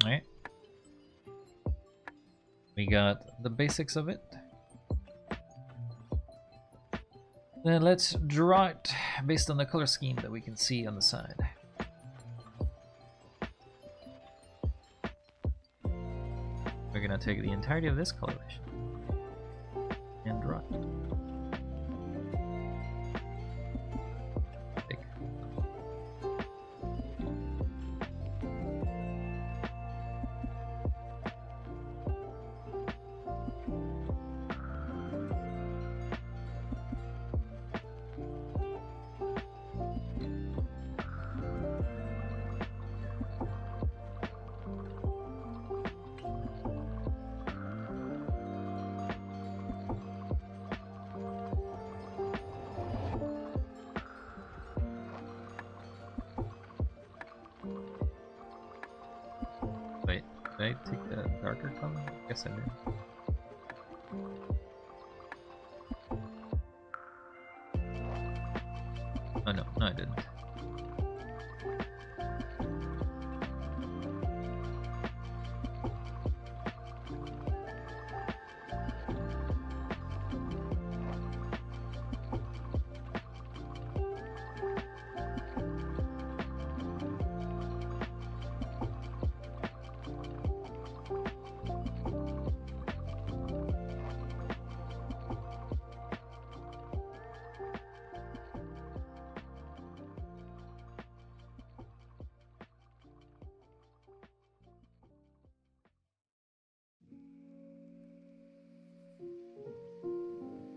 Alright. We got the basics of it. Then let's draw it based on the color scheme that we can see on the side. We're gonna take the entirety of this coloration and draw it. Big. Wait, did I take the darker color? I guess I did. Oh no, I didn't.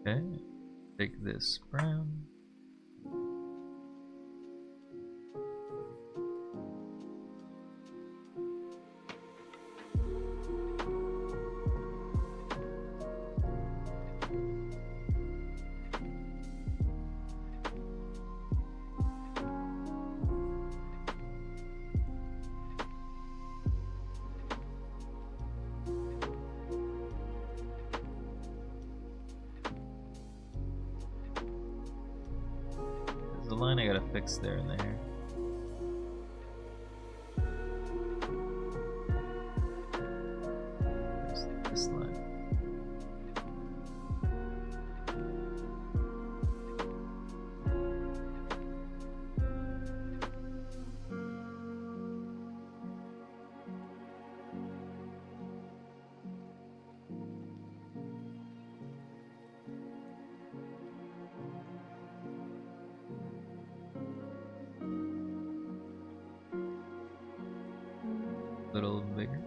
Okay, take this brown. There's a line I gotta fix there and there. little bigger.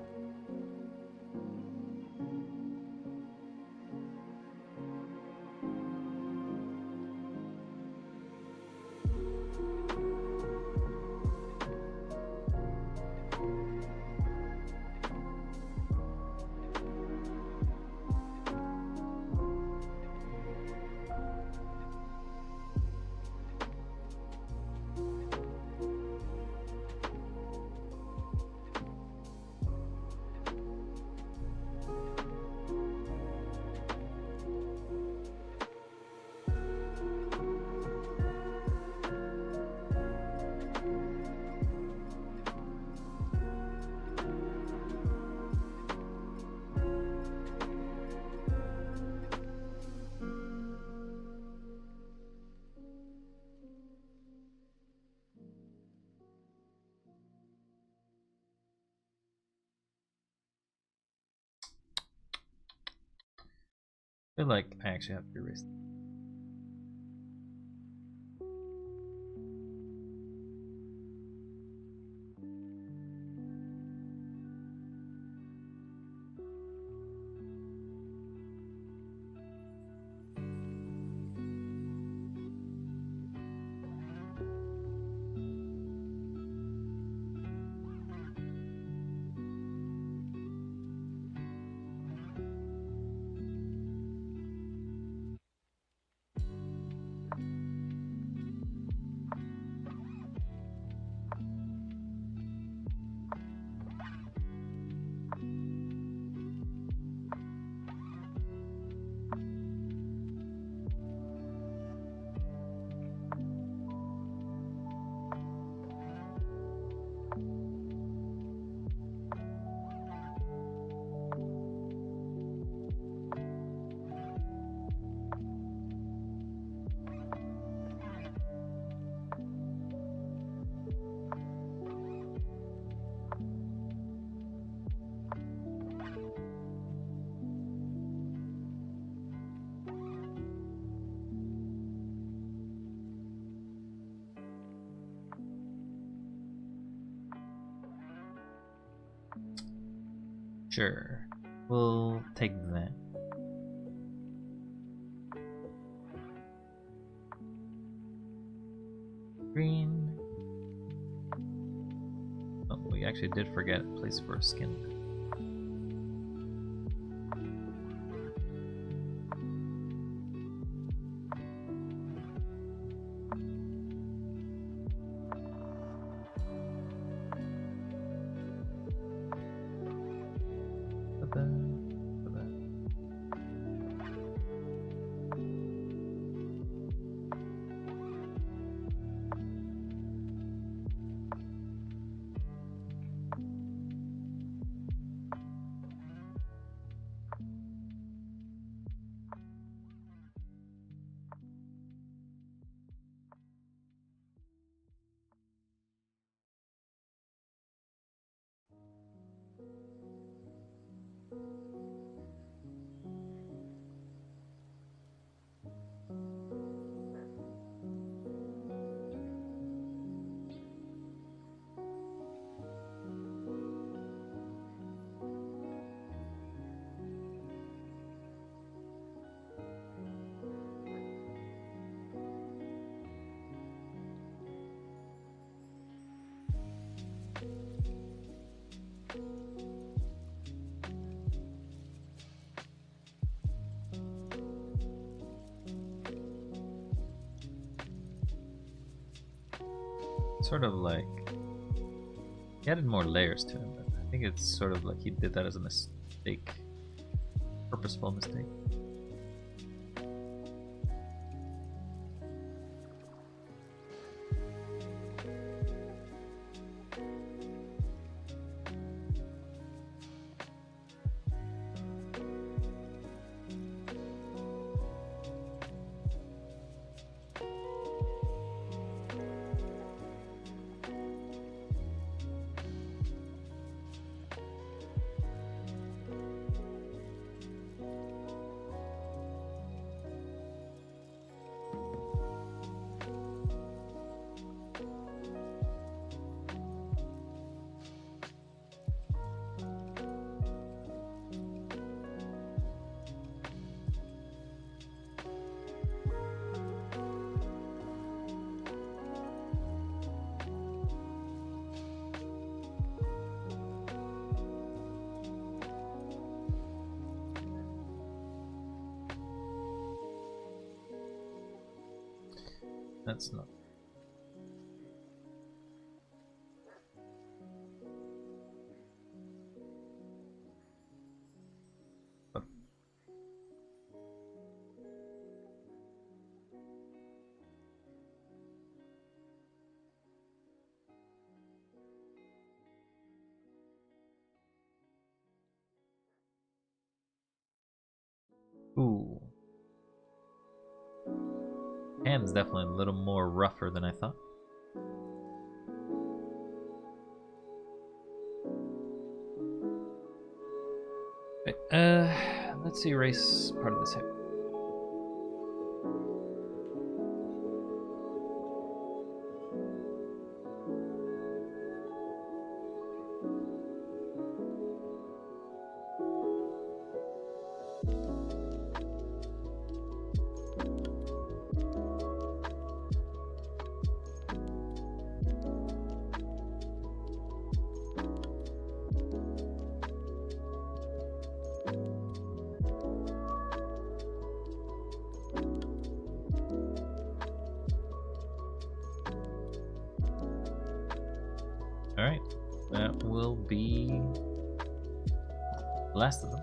I feel like I actually have to erase that. Sure, we'll take that. Green. Oh, we actually did forget a place for a skin. Sort of like he added more layers to him, but I think it's sort of like he did that as a mistake, purposeful mistake. That's not. Oh. Ooh. Hand's definitely a little more rougher than I thought. Wait, let's erase part of this hair. Alright, that will be the last of them.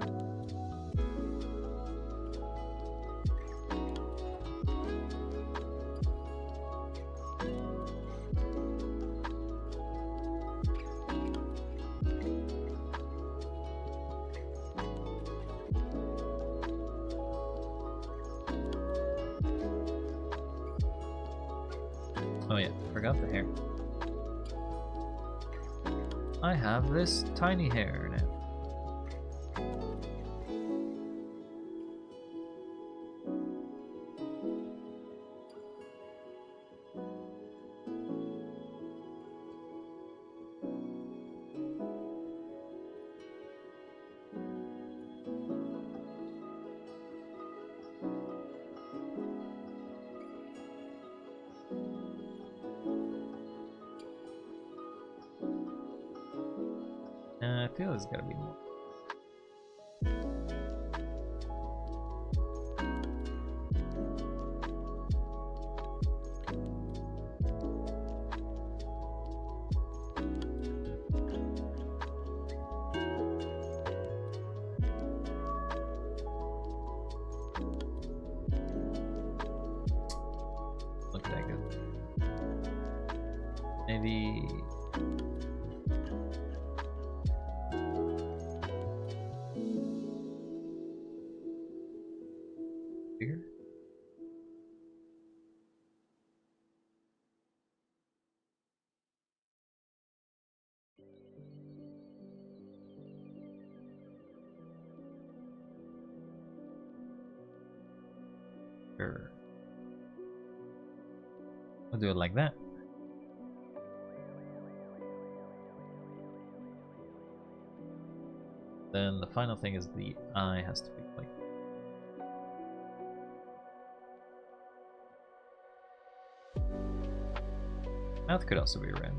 Oh yeah, forgot the hair. I have this tiny hair now. I feel there's gotta be more. Look that good. Maybe. Bigger? Sure. We'll do it like that. Then the final thing is the eye has to be like. Mouth could also be red.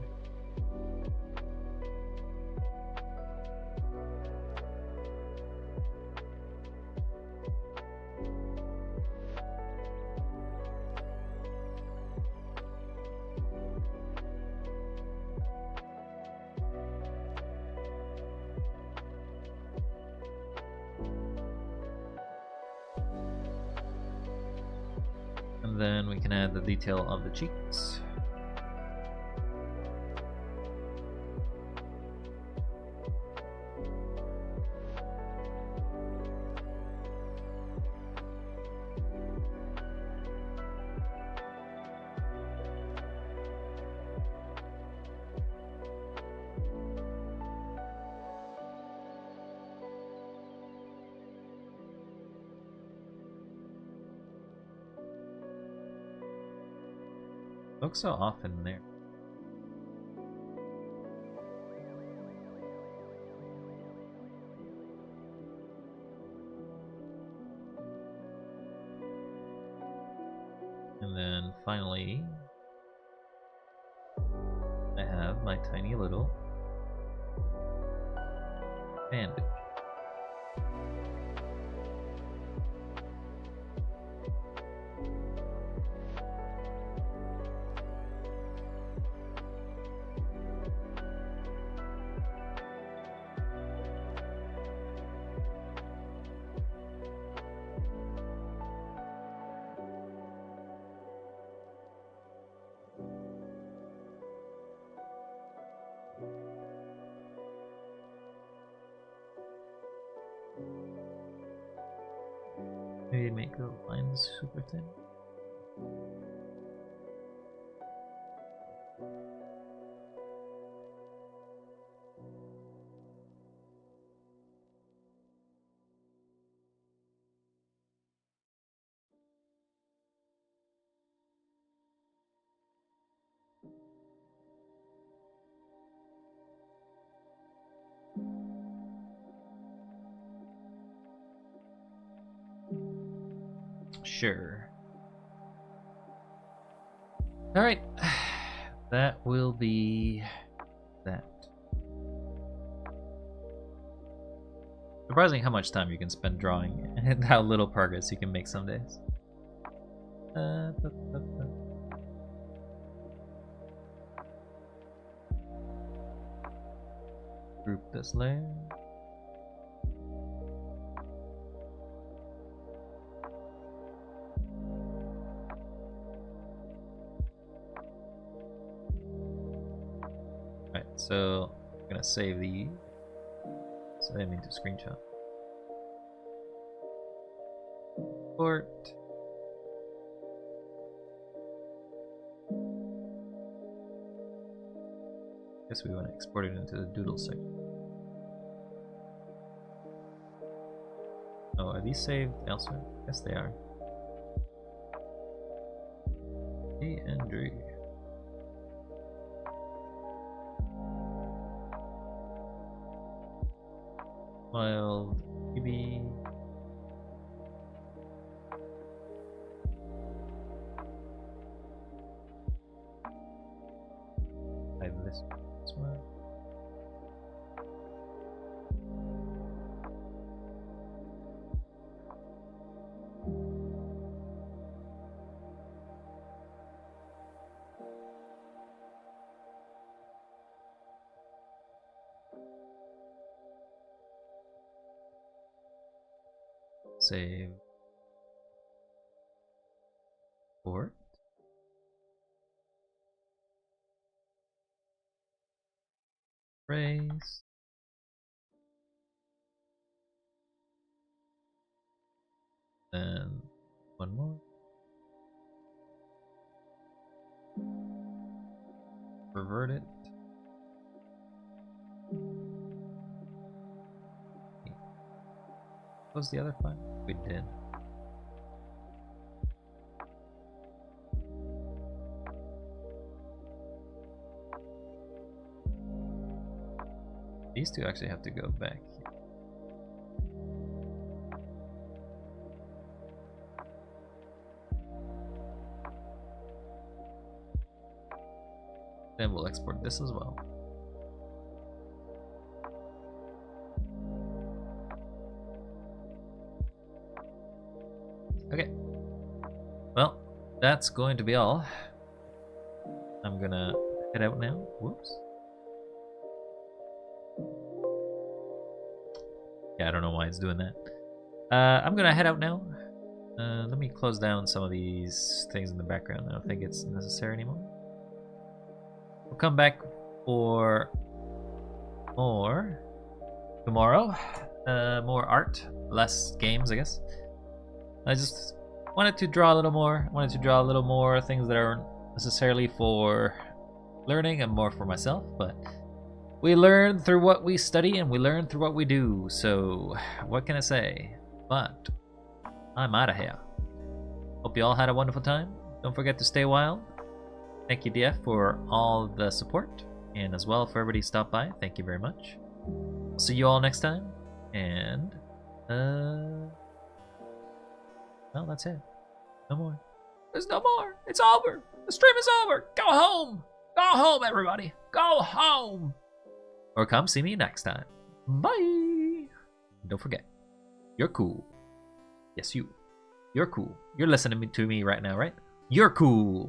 And then we can add the detail of the cheeks. Looks so off in there. And then finally, I have my tiny little bandage. Maybe make the lines super thin. Sure. Alright. That will be that. Surprising how much time you can spend drawing and how little progress you can make some days. Group this layer. Alright, so I'm gonna save these. So I mean to screenshot. Export. Guess we want to export it into the doodle section. Oh, are these saved elsewhere? Yes, they are. Hey, Andrew. Wild maybe. Hide this one. Save. Port. Phrase. And one more. Revert it. What was the other file? We did. These two actually have to go back. Then we'll export this as well. Okay. Well, that's going to be all. I'm gonna head out now. Whoops. Yeah, I don't know why it's doing that. I'm gonna head out now. Let me close down some of these things in the background. I don't think it's necessary anymore. We'll come back for more tomorrow. More art, less games, I guess. I just wanted to draw a little more. I wanted to draw a little more things that aren't necessarily for learning and more for myself, but we learn through what we study and we learn through what we do. So what can I say? But I'm out of here. Hope you all had a wonderful time. Don't forget to stay wild. Thank you, DF, for all the support, and as well for everybody who stopped by. Thank you very much. See you all next time, and well, that's it. No more. There's no more. It's over. The stream is over. Go home. Go home, everybody. Go home. Or come see me next time. Bye. Don't forget, you're cool. Yes, you. You're cool. You're listening to me right now, right? You're cool.